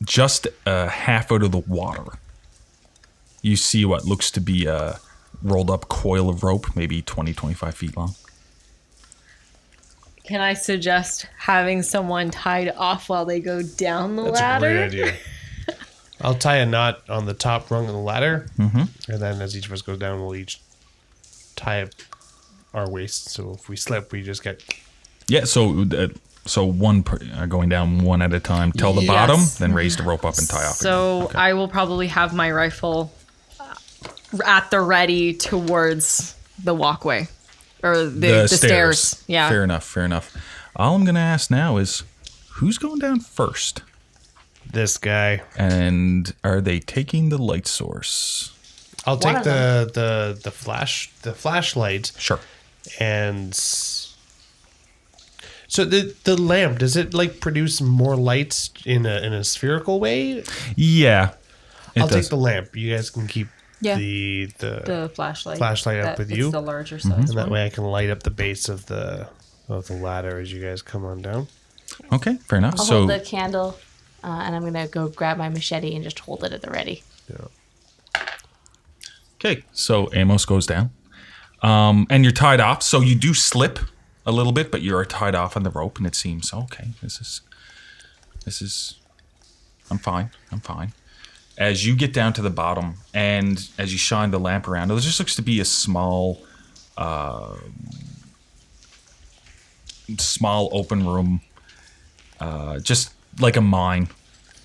[SPEAKER 2] just half out of the water, you see what looks to be a rolled up coil of rope, maybe 20, 25 feet long.
[SPEAKER 6] Can I suggest having someone tied off while they go down the ladder?
[SPEAKER 4] That's a great idea. I'll tie a knot on the top rung of the ladder, and then as each of us goes down, we'll each tie up our waists. So if we slip, we just get...
[SPEAKER 2] Yeah, so going down one at a time till the bottom, then raise the rope up and tie off.
[SPEAKER 6] So
[SPEAKER 2] again. Okay.
[SPEAKER 6] I will probably have my rifle at the ready towards the walkway or the stairs. Yeah.
[SPEAKER 2] Fair enough. All I'm going to ask now is, who's going down first?
[SPEAKER 4] This guy.
[SPEAKER 2] And are they taking the light source?
[SPEAKER 4] I'll take the flashlight.
[SPEAKER 2] Sure.
[SPEAKER 4] And so the lamp, does it like produce more lights in a spherical way?
[SPEAKER 2] Yeah.
[SPEAKER 4] I'll take the lamp. You guys can keep the
[SPEAKER 5] flashlight
[SPEAKER 4] up with you.
[SPEAKER 5] It's the larger size
[SPEAKER 4] And that
[SPEAKER 5] one.
[SPEAKER 4] way I can light up the base of the ladder as you guys come on down.
[SPEAKER 2] Okay, fair enough.
[SPEAKER 3] I'll hold the candle, and I'm going to go grab my machete and just hold it at the ready.
[SPEAKER 4] Yeah.
[SPEAKER 2] Okay, so Amos goes down. And you're tied off, so you do slip a little bit, but you're tied off on the rope, and it seems, okay, this is, I'm fine. As you get down to the bottom, and as you shine the lamp around, it just looks to be a small open room, just like a mine,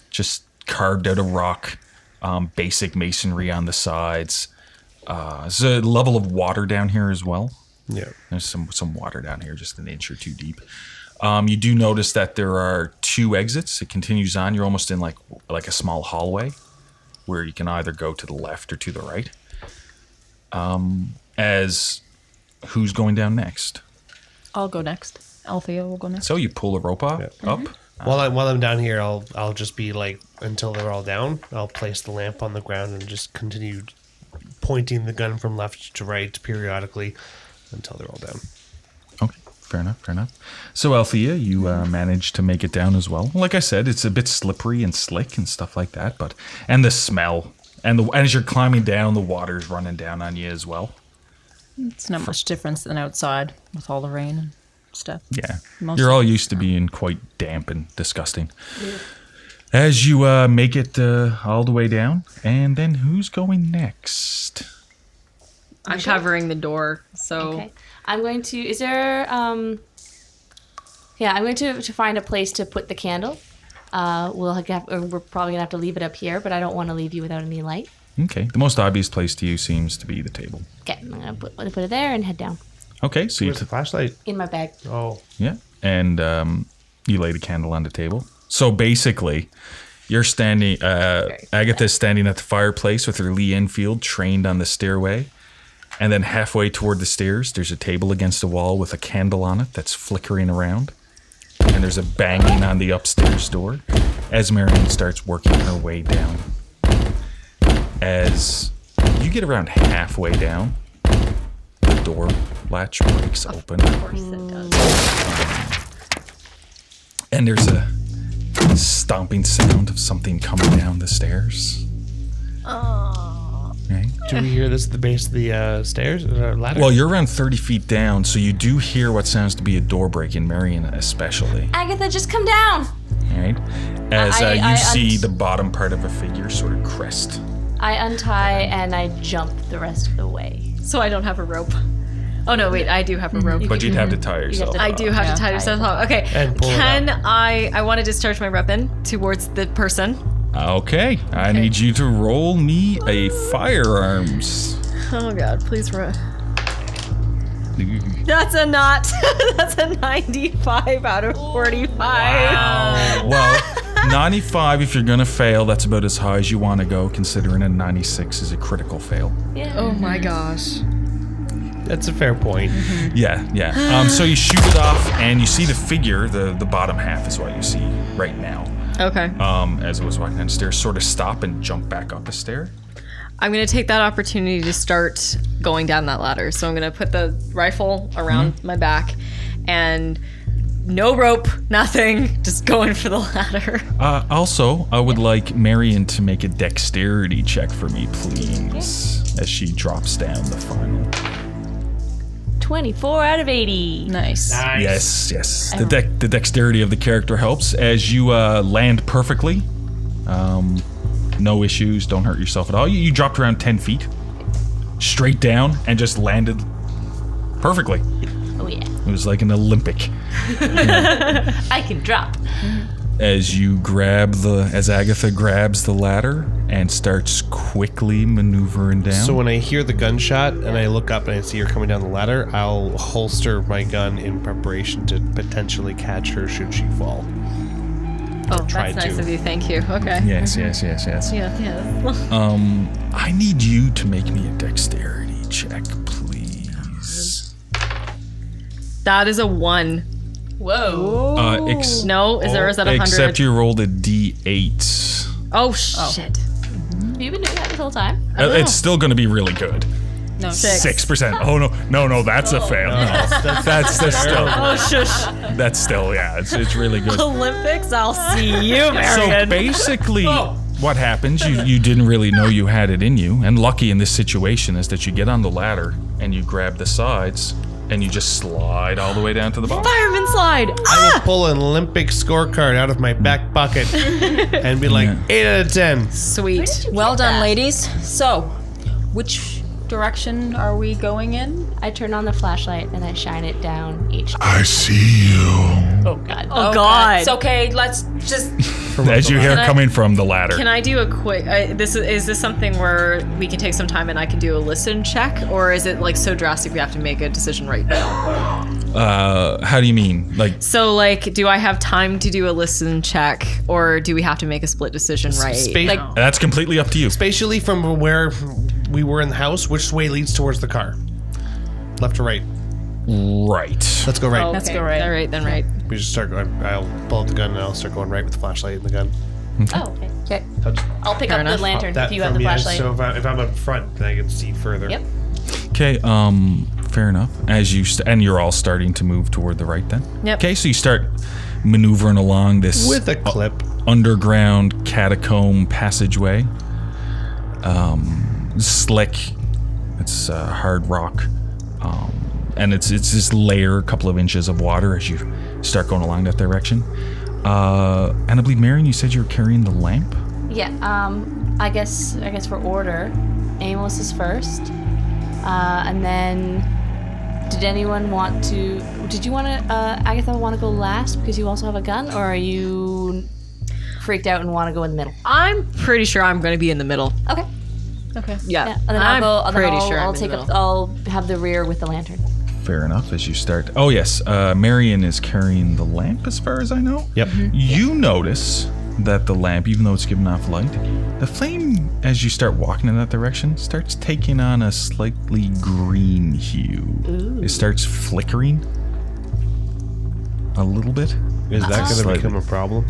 [SPEAKER 2] just carved out of rock, basic masonry on the sides. There's a level of water down here as well.
[SPEAKER 4] Yeah.
[SPEAKER 2] There's some water down here, just an inch or two deep. You do notice that there are two exits. It continues on. You're almost in like a small hallway where you can either go to the left or to the right. As who's going down next?
[SPEAKER 5] I'll go next. Althea will go next.
[SPEAKER 2] So you pull the rope up.
[SPEAKER 4] While I'm down here, I'll just be like, until they're all down, I'll place the lamp on the ground and just continue pointing the gun from left to right periodically until they're all down.
[SPEAKER 2] Okay, fair enough. So Althea, you managed to make it down as well. Like I said, it's a bit slippery and slick and stuff like that, and the smell, and as you're climbing down, the water's running down on you as well.
[SPEAKER 5] It's not much difference than outside with all the rain and stuff.
[SPEAKER 2] Yeah,
[SPEAKER 5] Mostly.
[SPEAKER 2] You're all used to being quite damp and disgusting. Yeah. As you make it all the way down, and then who's going next?
[SPEAKER 6] I'm covering the door, so...
[SPEAKER 3] Okay. I'm going to... Is there... I'm going to find a place to put the candle. We're probably going to have to leave it up here, but I don't want to leave you without any light.
[SPEAKER 2] Okay. The most obvious place to you seems to be the table.
[SPEAKER 3] Okay. I'm going to put it there and head down.
[SPEAKER 2] Okay. So
[SPEAKER 4] Where's the flashlight?
[SPEAKER 3] In my bag.
[SPEAKER 4] Oh.
[SPEAKER 2] Yeah. And you lay the candle on the table. So basically, you're standing... Agatha's standing at the fireplace with her Lee Enfield trained on the stairway. And then halfway toward the stairs, there's a table against the wall with a candle on it that's flickering around. And there's a banging on the upstairs door as Marion starts working her way down. As you get around halfway down, the door latch breaks open.
[SPEAKER 6] Of course it does.
[SPEAKER 2] And there's a stomping sound of something coming down the stairs. Right?
[SPEAKER 4] Do we hear this at the base of the stairs or ladder?
[SPEAKER 2] Well, you're around 30 feet down, so you do hear what sounds to be a door break in Marion especially.
[SPEAKER 3] Agatha, just come down.
[SPEAKER 2] All right? As
[SPEAKER 3] I
[SPEAKER 2] you see the bottom part of a figure sort of crest.
[SPEAKER 3] I untie and I jump the rest of the way.
[SPEAKER 6] So I don't have a rope. Oh no, wait, I do have a rope.
[SPEAKER 2] But you'd have to tie yourself
[SPEAKER 3] to-
[SPEAKER 6] I do have to tie yourself up. Okay.
[SPEAKER 4] And pull it
[SPEAKER 6] Can
[SPEAKER 4] up.
[SPEAKER 6] I want to discharge my weapon towards the person.
[SPEAKER 2] Okay, I need you to roll me a firearms.
[SPEAKER 6] Oh god, please run. That's a not. That's a 95 out of 45.
[SPEAKER 2] Well, 95 if you're gonna fail, that's about as high as you want to go, considering a 96 is a critical fail.
[SPEAKER 3] Yeah.
[SPEAKER 6] Oh my gosh.
[SPEAKER 4] That's a fair point.
[SPEAKER 2] Yeah. So you shoot it off, and you see the figure, the bottom half is what you see right now.
[SPEAKER 6] Okay.
[SPEAKER 2] As it was walking down the stairs, sort of stop and jump back up the stair.
[SPEAKER 6] I'm going to take that opportunity to start going down that ladder. So I'm going to put the rifle around my back and no rope, nothing, just going for the ladder.
[SPEAKER 2] Also, I would like Marion to make a dexterity check for me, please, as she drops down the final.
[SPEAKER 3] 24 out of 80.
[SPEAKER 6] Nice.
[SPEAKER 2] Yes. The dexterity of the character helps as you land perfectly. No issues. Don't hurt yourself at all. You dropped around 10 feet, straight down, and just landed perfectly.
[SPEAKER 3] Oh yeah.
[SPEAKER 2] It was like an Olympic.
[SPEAKER 3] I can drop.
[SPEAKER 2] As as Agatha grabs the ladder and starts quickly maneuvering down.
[SPEAKER 4] So when I hear the gunshot and I look up and I see her coming down the ladder, I'll holster my gun in preparation to potentially catch her should she fall.
[SPEAKER 6] Oh,
[SPEAKER 4] Try
[SPEAKER 6] that's nice
[SPEAKER 4] to.
[SPEAKER 6] of you. Thank you. Okay.
[SPEAKER 2] Yes.
[SPEAKER 6] Yeah.
[SPEAKER 2] I need you to make me a dexterity check, please.
[SPEAKER 6] That is a 1.
[SPEAKER 3] Whoa.
[SPEAKER 2] Is
[SPEAKER 6] No, is that 100?
[SPEAKER 2] Except you rolled a D8.
[SPEAKER 6] Oh shit.
[SPEAKER 3] Have you been doing that this whole time?
[SPEAKER 2] It's still going to be really good.
[SPEAKER 5] No,
[SPEAKER 2] 6%. Oh no, that's a fail. No, that's still.
[SPEAKER 6] Oh shush.
[SPEAKER 2] That's still, it's really good.
[SPEAKER 6] Olympics. I'll see you,
[SPEAKER 2] So
[SPEAKER 6] Marion.
[SPEAKER 2] basically, what happens? You didn't really know you had it in you, and lucky in this situation is that you get on the ladder and you grab the sides and you just slide all the way down to the bottom.
[SPEAKER 6] Fireman slide.
[SPEAKER 4] I will pull an Olympic scorecard out of my back pocket and be like, 8 out of 10.
[SPEAKER 6] Sweet.
[SPEAKER 5] Well done, ladies. So, which direction are we going in?
[SPEAKER 3] I turn on the flashlight and I shine it down each.
[SPEAKER 7] I see you.
[SPEAKER 3] Oh god.
[SPEAKER 6] Oh god.
[SPEAKER 5] It's okay. Let's just.
[SPEAKER 2] As you hear
[SPEAKER 6] Can I-
[SPEAKER 2] coming from the ladder.
[SPEAKER 6] Can I do a quick? Is this something where we can take some time and I can do a listen check, or is it like so drastic we have to make a decision right now?
[SPEAKER 2] How do you mean? Like,
[SPEAKER 6] So like, do I have time to do a listen check, or do we have to make a split decision right?
[SPEAKER 4] Like,
[SPEAKER 2] that's completely up to you.
[SPEAKER 4] spatially from where we were in the house, which way leads towards the car? Left or right?
[SPEAKER 2] Right.
[SPEAKER 4] Let's go right.
[SPEAKER 6] Okay.
[SPEAKER 5] Let's go right.
[SPEAKER 6] All right, then right.
[SPEAKER 4] We just start going. I'll pull out the gun and I'll start going right with the flashlight and the gun.
[SPEAKER 3] Oh, okay.
[SPEAKER 5] Okay.
[SPEAKER 3] I'll pick
[SPEAKER 6] Fair
[SPEAKER 3] up
[SPEAKER 6] enough.
[SPEAKER 3] the lantern
[SPEAKER 4] That
[SPEAKER 3] if you have
[SPEAKER 4] from
[SPEAKER 3] the flashlight.
[SPEAKER 4] So if I'm up front, then I can see further.
[SPEAKER 3] Yep.
[SPEAKER 2] Okay, fair enough. As you and you're all starting to move toward the right then?
[SPEAKER 6] Yep.
[SPEAKER 2] Okay, so you start maneuvering along this
[SPEAKER 4] With a clip.
[SPEAKER 2] underground catacomb passageway. Slick. It's hard rock. And it's this layer, a couple of inches of water as you start going along that direction. And I believe, Marion, you said you were carrying the lamp?
[SPEAKER 3] Yeah. I guess for order, Amos is first, and then did anyone want to? Did you want to? Agatha want to go last because you also have a gun, or are you freaked out and want to go in the middle?
[SPEAKER 6] I'm pretty sure I'm going to be in the middle.
[SPEAKER 3] Okay.
[SPEAKER 6] Okay.
[SPEAKER 3] Yeah.
[SPEAKER 6] Yeah.
[SPEAKER 3] And then
[SPEAKER 6] I'm
[SPEAKER 3] I'll go.
[SPEAKER 6] pretty sure
[SPEAKER 3] I'll
[SPEAKER 6] I'm in
[SPEAKER 3] take
[SPEAKER 6] the
[SPEAKER 3] up.
[SPEAKER 6] middle.
[SPEAKER 3] I'll have the rear with the lantern.
[SPEAKER 2] Fair enough, as you start. Oh, yes, Marion is carrying the lamp as far as I know.
[SPEAKER 4] Yep.
[SPEAKER 2] You notice that the lamp, even though it's giving off light, the flame, as you start walking in that direction, starts taking on a slightly green hue.
[SPEAKER 3] Ooh.
[SPEAKER 2] It starts flickering a little bit.
[SPEAKER 4] Is that going to
[SPEAKER 2] Slightly.
[SPEAKER 4] become a problem?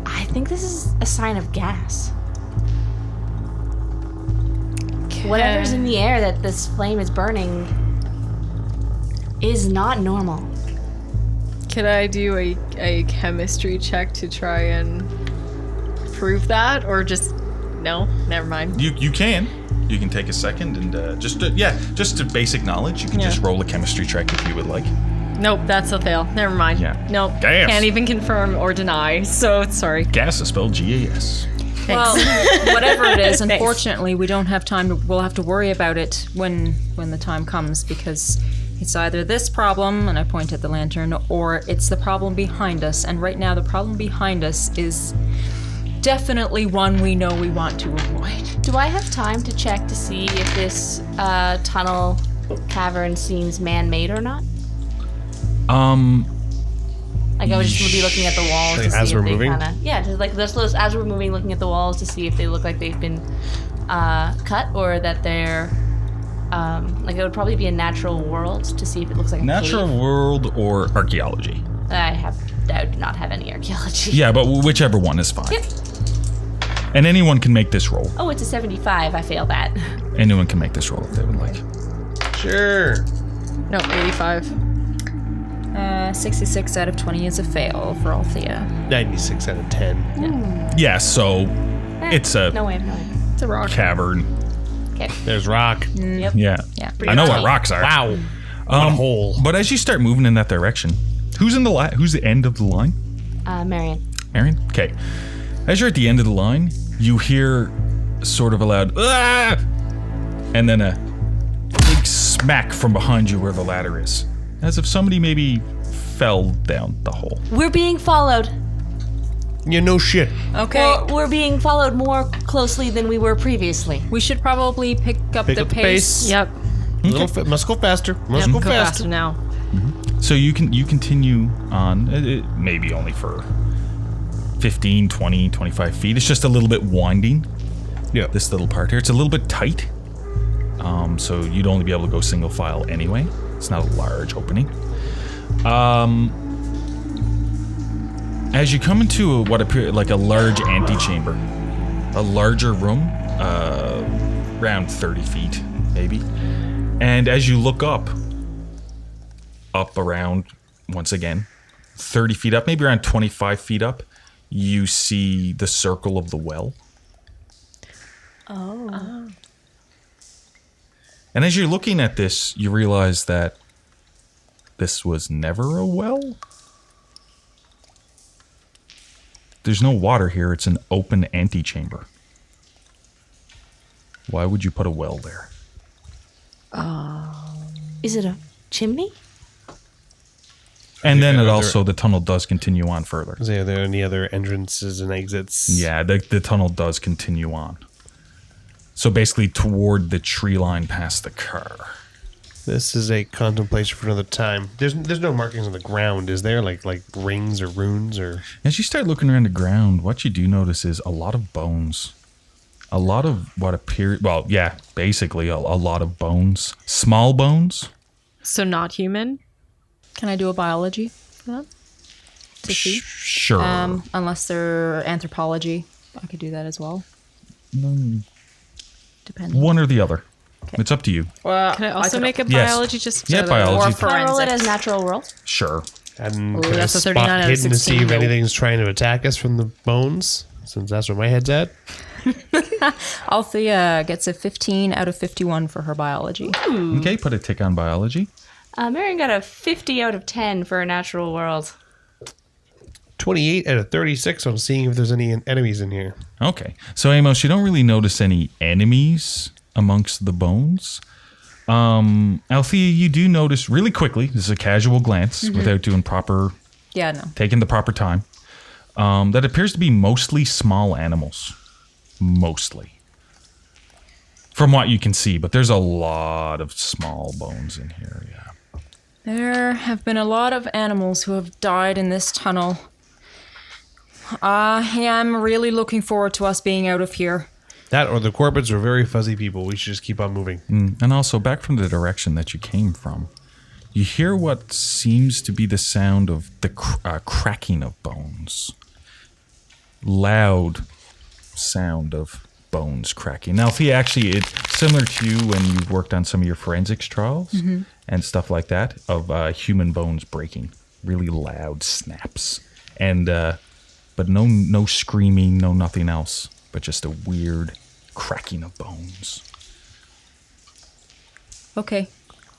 [SPEAKER 3] I think this is a sign of gas. Whatever's in the air that this flame is burning is not normal.
[SPEAKER 6] Could I do a chemistry check to try and prove that, or just no? Never mind.
[SPEAKER 2] You can. You can take a second and just to basic knowledge, you can just roll a chemistry check if you would like.
[SPEAKER 6] Nope, that's a fail. Never mind.
[SPEAKER 2] Yeah.
[SPEAKER 6] Nope.
[SPEAKER 2] Gas.
[SPEAKER 6] Can't even confirm or deny. So sorry.
[SPEAKER 2] Gas is spelled G-A-S.
[SPEAKER 5] Well, whatever it is, unfortunately, we don't have time to. We'll have to worry about it when the time comes, because it's either this problem, and I point at the lantern, or it's the problem behind us. And right now, the problem behind us is definitely one we know we want to avoid.
[SPEAKER 3] Do I have time to check to see if this tunnel cavern seems man-made or not? Like I would just be looking at the walls to see
[SPEAKER 4] as
[SPEAKER 3] if
[SPEAKER 4] we're
[SPEAKER 3] they
[SPEAKER 4] moving?
[SPEAKER 3] kind of just like this. As we're moving, looking at the walls to see if they look like they've been cut or that they're like it would probably be a natural world to see if it looks like a
[SPEAKER 2] Natural
[SPEAKER 3] cave.
[SPEAKER 2] world or archaeology.
[SPEAKER 3] I do not have any archaeology.
[SPEAKER 2] Yeah, but whichever one is fine.
[SPEAKER 3] Yep.
[SPEAKER 2] And anyone can make this roll.
[SPEAKER 3] Oh, it's a 75. I failed that.
[SPEAKER 2] Anyone can make this roll if they would like.
[SPEAKER 4] Sure.
[SPEAKER 6] No, 85.
[SPEAKER 5] 66 out of 20 is a fail for Althea.
[SPEAKER 4] 96 out of 10.
[SPEAKER 2] Yeah, so it's a
[SPEAKER 3] No way.
[SPEAKER 6] It's a rock.
[SPEAKER 2] cavern.
[SPEAKER 3] Okay.
[SPEAKER 4] There's rock.
[SPEAKER 3] Yep.
[SPEAKER 2] Yeah.
[SPEAKER 5] Yeah.
[SPEAKER 2] I know what
[SPEAKER 3] tight.
[SPEAKER 2] rocks are.
[SPEAKER 4] Wow. What a hole.
[SPEAKER 2] But as you start moving in that direction, who's the end of the line?
[SPEAKER 3] Marion.
[SPEAKER 2] Aaron? Okay. As you're at the end of the line, you hear sort of a loud "Ah!" and then a big smack from behind you where the ladder is. As if somebody maybe fell down the hole.
[SPEAKER 3] We're being followed.
[SPEAKER 4] Yeah, no shit.
[SPEAKER 5] Okay.
[SPEAKER 3] We're being followed more closely than we were previously.
[SPEAKER 5] We should probably pick up the pace.
[SPEAKER 6] Yep.
[SPEAKER 4] Must go faster. Must
[SPEAKER 6] Yep.
[SPEAKER 4] go
[SPEAKER 6] Go
[SPEAKER 4] faster.
[SPEAKER 6] faster now.
[SPEAKER 2] So you continue on, maybe only for 15, 20, 25 feet. It's just a little bit winding,
[SPEAKER 4] Yeah.
[SPEAKER 2] this little part here. It's a little bit tight, so you'd only be able to go single file anyway. It's not a large opening. As you come into what appears like a large antechamber, a larger room, around 30 feet, maybe. And as you look up around, once again, 30 feet up, maybe around 25 feet up, you see the circle of the well.
[SPEAKER 3] Oh.
[SPEAKER 2] And as you're looking at this, you realize that this was never a well. There's no water here. It's an open antechamber. Why would you put a well there?
[SPEAKER 3] Is it a chimney?
[SPEAKER 2] And then
[SPEAKER 4] Yeah,
[SPEAKER 2] the tunnel does continue on further.
[SPEAKER 4] Are there any other entrances and exits?
[SPEAKER 2] Yeah, the tunnel does continue on. So basically toward the tree line past the car.
[SPEAKER 4] This is a contemplation for another time. There's no markings on the ground, is there? Like rings or runes or...
[SPEAKER 2] As you start looking around the ground, what you do notice is a lot of bones. A lot of what appear... Well, yeah, basically a lot of bones. Small bones.
[SPEAKER 6] So not human.
[SPEAKER 5] Can I do a biology for that? To see?
[SPEAKER 2] Sure.
[SPEAKER 5] Unless they're anthropology. I could do that as well. Depending.
[SPEAKER 2] One or the other. It's up to you.
[SPEAKER 5] Well,
[SPEAKER 6] Can I also
[SPEAKER 5] could-
[SPEAKER 6] make a
[SPEAKER 2] Yes.
[SPEAKER 6] biology just
[SPEAKER 2] Yeah,
[SPEAKER 6] for the-
[SPEAKER 2] biology.
[SPEAKER 6] or
[SPEAKER 3] Can I roll it
[SPEAKER 6] forensics?
[SPEAKER 3] as natural world?
[SPEAKER 2] Sure.
[SPEAKER 4] And
[SPEAKER 6] Ooh,
[SPEAKER 4] can I
[SPEAKER 6] that's a
[SPEAKER 4] spot
[SPEAKER 6] 39 out of
[SPEAKER 4] hidden to see
[SPEAKER 6] 16,
[SPEAKER 4] if
[SPEAKER 6] though.
[SPEAKER 4] anything's trying to attack us from the bones? Since that's where my head's at.
[SPEAKER 5] Althea gets a 15 out of 51 for her biology.
[SPEAKER 2] Okay, put a tick on biology.
[SPEAKER 3] Marion got a 50 out of 10 for a natural world.
[SPEAKER 4] 28 out of 36 on seeing if there's any enemies in here.
[SPEAKER 2] Okay. So, Amos, you don't really notice any enemies amongst the bones. Althea, you do notice really quickly, this is a casual glance without doing proper,
[SPEAKER 5] Yeah, no.
[SPEAKER 2] taking the proper time, that appears to be mostly small animals. Mostly. From what you can see, but there's a lot of small bones in here, yeah.
[SPEAKER 5] There have been a lot of animals who have died in this tunnel. I am really looking forward to us being out of here.
[SPEAKER 4] That or the Corbetts are very fuzzy people. We should just keep on moving.
[SPEAKER 2] And also, back from the direction that you came from, you hear what seems to be the sound of the cracking of bones. Loud sound of bones cracking. Now, Althea, actually, it's similar to you when you worked on some of your forensics trials and stuff like that, of human bones breaking. Really loud snaps. And, but no screaming, no nothing else, but just a weird cracking of bones.
[SPEAKER 5] Okay.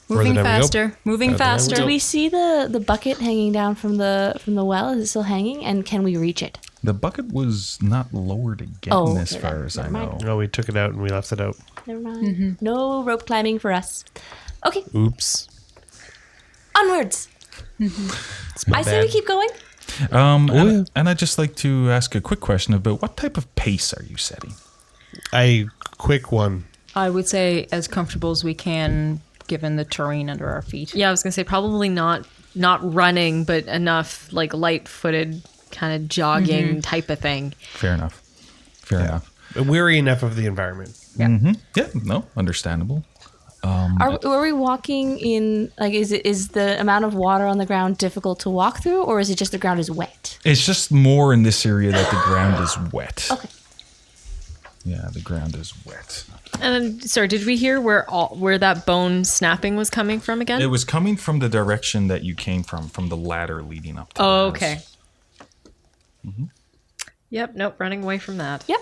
[SPEAKER 4] Further
[SPEAKER 5] Moving
[SPEAKER 4] down we go.
[SPEAKER 5] faster. Moving
[SPEAKER 4] Further down we
[SPEAKER 5] faster.
[SPEAKER 3] Do we see the bucket hanging down from the well? Is it still hanging? And can we reach it?
[SPEAKER 2] The bucket was not lowered again,
[SPEAKER 3] Oh,
[SPEAKER 2] as
[SPEAKER 3] okay,
[SPEAKER 2] far
[SPEAKER 3] then.
[SPEAKER 2] as I
[SPEAKER 3] Never mind.
[SPEAKER 2] know.
[SPEAKER 4] No, we took it out and we left it out.
[SPEAKER 3] Never mind. No rope climbing for us. Okay,
[SPEAKER 4] Oops.
[SPEAKER 3] onwards.
[SPEAKER 4] It's my
[SPEAKER 3] I say we
[SPEAKER 4] bad.
[SPEAKER 3] keep going.
[SPEAKER 2] And I'd just like to ask a quick question about what type of pace are you setting?
[SPEAKER 4] A quick one.
[SPEAKER 5] I would say as comfortable as we can, given the terrain under our feet.
[SPEAKER 6] Yeah, I was gonna say probably not running, but enough like light-footed kind of jogging type of thing.
[SPEAKER 2] Fair enough. Fair enough.
[SPEAKER 4] Weary enough of the environment.
[SPEAKER 2] Yeah, no, understandable.
[SPEAKER 3] Are we walking in, like, is the amount of water on the ground difficult to walk through, or is it just the ground is wet?
[SPEAKER 2] It's just more in this area that the ground is wet.
[SPEAKER 3] Okay.
[SPEAKER 2] Yeah, the ground is wet.
[SPEAKER 6] And then, sorry, did we hear where that bone snapping was coming from again?
[SPEAKER 2] It was coming from the direction that you came from the ladder leading up to the
[SPEAKER 6] Oh,
[SPEAKER 2] house.
[SPEAKER 6] okay. Yep. Nope. Running away from that.
[SPEAKER 3] Yep.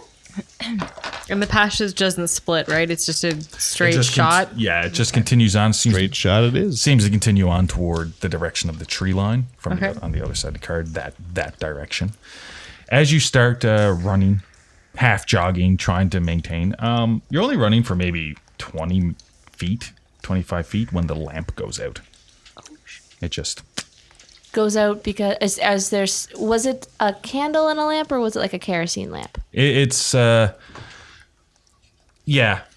[SPEAKER 6] And the passage doesn't split, right? It's just a
[SPEAKER 2] It
[SPEAKER 6] straight
[SPEAKER 2] just
[SPEAKER 6] shot.
[SPEAKER 2] it just continues on.
[SPEAKER 4] Straight shot it is.
[SPEAKER 2] Seems to continue on toward the direction of the tree line from
[SPEAKER 6] Okay.
[SPEAKER 2] on the other side of the card, that direction. As you start running, half jogging, trying to maintain, you're only running for maybe 20 feet, 25 feet when the lamp goes out. It just...
[SPEAKER 3] Goes out because as there's, was it a candle and a lamp, or was it like a kerosene lamp?
[SPEAKER 2] It's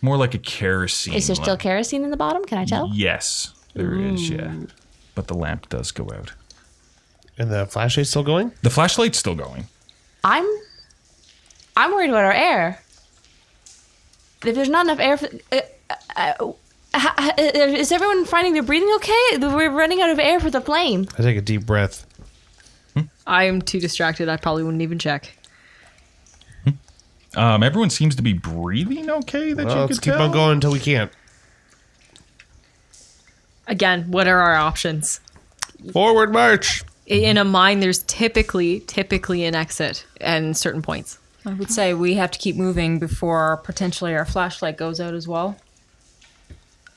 [SPEAKER 2] more like a kerosene.
[SPEAKER 3] Is there still
[SPEAKER 2] lamp.
[SPEAKER 3] kerosene in the bottom? Can I tell?
[SPEAKER 2] Yes, there is. Yeah, but the lamp does go out.
[SPEAKER 4] And the flashlight's still going?
[SPEAKER 2] The flashlight's still going.
[SPEAKER 3] I'm worried about our air. If there's not enough air for, is everyone finding their breathing okay? We're running out of air for the flame.
[SPEAKER 4] I take a deep breath.
[SPEAKER 6] I am too distracted. I probably wouldn't even check.
[SPEAKER 2] Everyone seems to be breathing okay. That
[SPEAKER 4] Well,
[SPEAKER 2] you
[SPEAKER 4] let's
[SPEAKER 2] could
[SPEAKER 4] keep
[SPEAKER 2] tell.
[SPEAKER 4] on going until we can't.
[SPEAKER 6] Again, what are our options?
[SPEAKER 4] Forward march.
[SPEAKER 6] In a mine, there's typically an exit and certain points.
[SPEAKER 5] I would say we have to keep moving before potentially our flashlight goes out as well.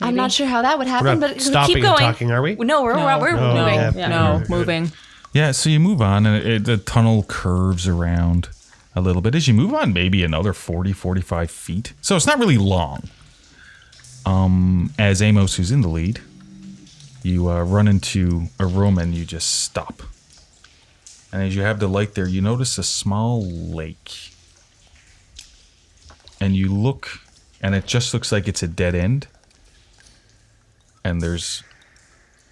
[SPEAKER 3] I'm not sure how that would happen,
[SPEAKER 4] We're not
[SPEAKER 3] but
[SPEAKER 4] stopping
[SPEAKER 3] keep
[SPEAKER 4] and
[SPEAKER 3] going.
[SPEAKER 4] talking, are we?
[SPEAKER 3] No, we're
[SPEAKER 4] No,
[SPEAKER 3] moving.
[SPEAKER 4] yeah.
[SPEAKER 5] No,
[SPEAKER 4] Good.
[SPEAKER 5] moving.
[SPEAKER 2] Yeah, so you move on, and the tunnel curves around a little bit. As you move on, maybe another 40, 45 feet. So it's not really long. As Amos, who's in the lead, you run into a room and you just stop. And as you have the light there, you notice a small lake. And you look, and it just looks like it's a dead end. And there's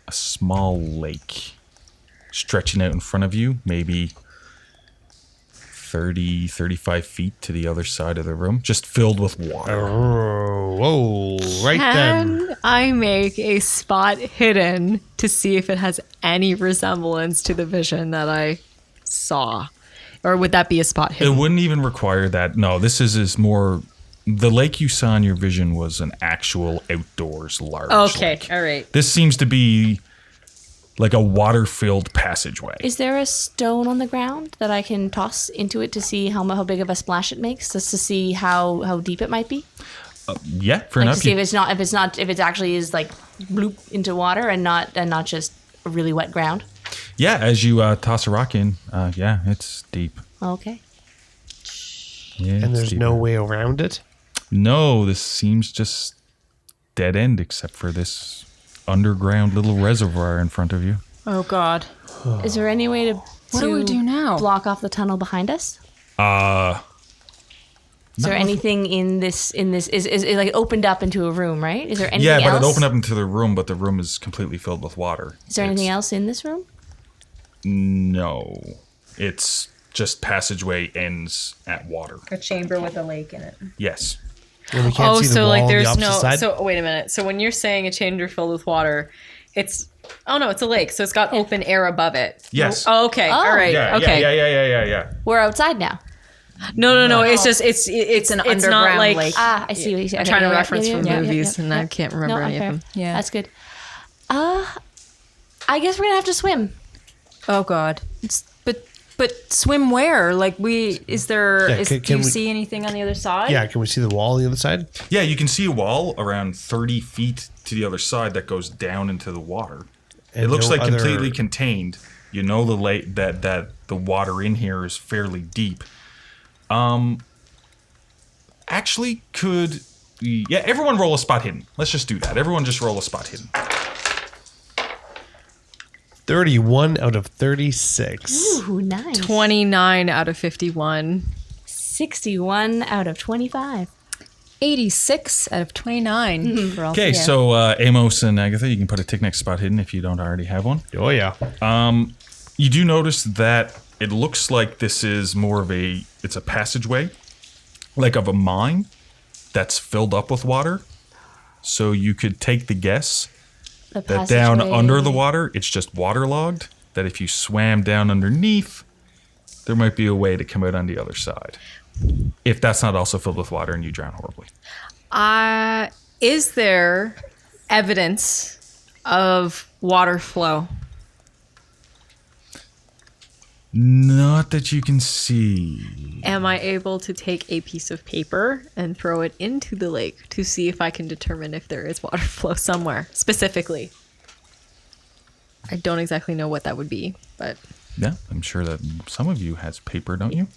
[SPEAKER 2] a small lake stretching out in front of you, maybe 30, 35 feet to the other side of the room, just filled with water.
[SPEAKER 4] Oh, whoa, right then.
[SPEAKER 6] Can I make a spot hidden to see if it has any resemblance to the vision that I saw? Or would that be a spot
[SPEAKER 2] It
[SPEAKER 6] hidden?
[SPEAKER 2] wouldn't even require that. No, this is more... The lake you saw in your vision was an actual outdoors large
[SPEAKER 6] Okay,
[SPEAKER 2] lake.
[SPEAKER 6] all right.
[SPEAKER 2] This seems to be like a water-filled passageway.
[SPEAKER 3] Is there a stone on the ground that I can toss into it to see how big of a splash it makes, just to see how deep it might be?
[SPEAKER 2] Yeah, fair
[SPEAKER 3] Like
[SPEAKER 2] enough.
[SPEAKER 3] to see if it actually is like bloop into water and not just a really wet ground.
[SPEAKER 2] Yeah, as you toss a rock in, yeah, it's deep.
[SPEAKER 3] Okay.
[SPEAKER 2] Yeah,
[SPEAKER 4] And
[SPEAKER 2] it's
[SPEAKER 4] there's
[SPEAKER 2] deep.
[SPEAKER 4] no way around it?
[SPEAKER 2] No, this seems just dead end except for this underground little reservoir in front of you.
[SPEAKER 5] Oh, God.
[SPEAKER 3] Is there any way to
[SPEAKER 5] What do we do now?
[SPEAKER 3] block off the tunnel behind us?
[SPEAKER 2] Uh,
[SPEAKER 3] Is there anything in this is it like opened up into a room, right? Is there anything
[SPEAKER 2] yeah, but
[SPEAKER 3] else?
[SPEAKER 2] it opened up into the room, but the room is completely filled with water.
[SPEAKER 3] Is there anything else in this room?
[SPEAKER 2] No. It's just passageway ends at water.
[SPEAKER 5] A chamber with a lake in it.
[SPEAKER 2] Yes.
[SPEAKER 4] And we can't
[SPEAKER 6] Oh,
[SPEAKER 4] see the
[SPEAKER 6] so
[SPEAKER 4] wall
[SPEAKER 6] like
[SPEAKER 4] on the
[SPEAKER 6] there's
[SPEAKER 4] opposite
[SPEAKER 6] no.
[SPEAKER 4] side?
[SPEAKER 6] So wait a minute. So when you're saying a chamber filled with water, it's. Oh no, it's a lake. So it's got open air above it.
[SPEAKER 2] Yes.
[SPEAKER 6] Oh, okay.
[SPEAKER 3] Oh.
[SPEAKER 6] All right.
[SPEAKER 2] Yeah,
[SPEAKER 6] okay.
[SPEAKER 2] Yeah.
[SPEAKER 3] We're outside now.
[SPEAKER 6] No. It's just it's an
[SPEAKER 5] underground
[SPEAKER 6] not like
[SPEAKER 5] lake.
[SPEAKER 3] I see what you said.
[SPEAKER 6] I'm trying to reference from
[SPEAKER 3] yeah,
[SPEAKER 6] movies,
[SPEAKER 3] yeah,
[SPEAKER 6] and
[SPEAKER 3] yeah.
[SPEAKER 6] I can't remember
[SPEAKER 3] No,
[SPEAKER 6] any
[SPEAKER 3] fair.
[SPEAKER 6] of them.
[SPEAKER 5] Yeah.
[SPEAKER 3] That's good. I guess we're gonna have to swim.
[SPEAKER 5] Oh God. But swim where? Like is there?
[SPEAKER 4] Yeah,
[SPEAKER 5] do
[SPEAKER 4] can
[SPEAKER 5] you
[SPEAKER 4] we-
[SPEAKER 5] see anything on the other side?
[SPEAKER 4] Yeah, can we see the wall on the other side?
[SPEAKER 2] Yeah, you can see a wall around 30 feet to the other side that goes down into the water.
[SPEAKER 4] And
[SPEAKER 2] it looks
[SPEAKER 4] no
[SPEAKER 2] like
[SPEAKER 4] other-
[SPEAKER 2] completely contained. You know the lake that the water in here is fairly deep. Actually, everyone roll a spot hidden. Let's just do that. Everyone just roll a spot hidden.
[SPEAKER 4] 31 out of 36.
[SPEAKER 3] Ooh, nice.
[SPEAKER 6] 29 out of 51.
[SPEAKER 3] 61 out of 25.
[SPEAKER 5] 86 out of 29 for Althea.
[SPEAKER 2] Okay, so Amos and Agatha, you can put a tick next spot hidden if you don't already have one.
[SPEAKER 4] Oh, yeah.
[SPEAKER 2] You do notice that it looks like this is more of it's a passageway, like of a mine that's filled up with water. So you could take the guess
[SPEAKER 3] The
[SPEAKER 2] that down
[SPEAKER 3] passageway-
[SPEAKER 2] under the water, it's just waterlogged. That if you swam down underneath, there might be a way to come out on the other side. If that's not also filled with water and you drown horribly.
[SPEAKER 6] Is there evidence of water flow?
[SPEAKER 2] Not that you can see.
[SPEAKER 6] Am I able to take a piece of paper and throw it into the lake to see if I can determine if there is water flow somewhere specifically? I don't exactly know what that would be, but
[SPEAKER 2] Yeah, I'm sure that some of you has paper, don't you?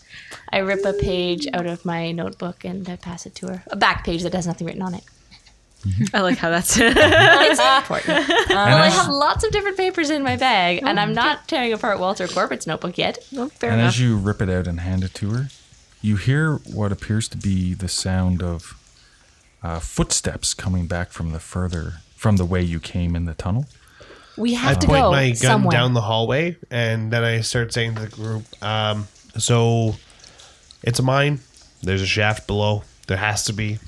[SPEAKER 3] I rip a page out of my notebook and I pass it to her. A back page that has nothing written on it.
[SPEAKER 6] I like how that's
[SPEAKER 3] It's important. Well, I
[SPEAKER 2] as-
[SPEAKER 3] have lots of different papers in my bag, and I'm not tearing apart Walter Corbett's notebook yet.
[SPEAKER 6] fair
[SPEAKER 2] And
[SPEAKER 6] enough.
[SPEAKER 2] as you rip it out and hand it to her, you hear what appears to be the sound of footsteps coming back from the way you came in the tunnel.
[SPEAKER 3] We
[SPEAKER 4] I
[SPEAKER 3] have to
[SPEAKER 4] point
[SPEAKER 3] go
[SPEAKER 4] my gun
[SPEAKER 3] somewhere.
[SPEAKER 4] down the hallway, and then I start saying to the group, so it's a mine. There's a shaft below. There has to be.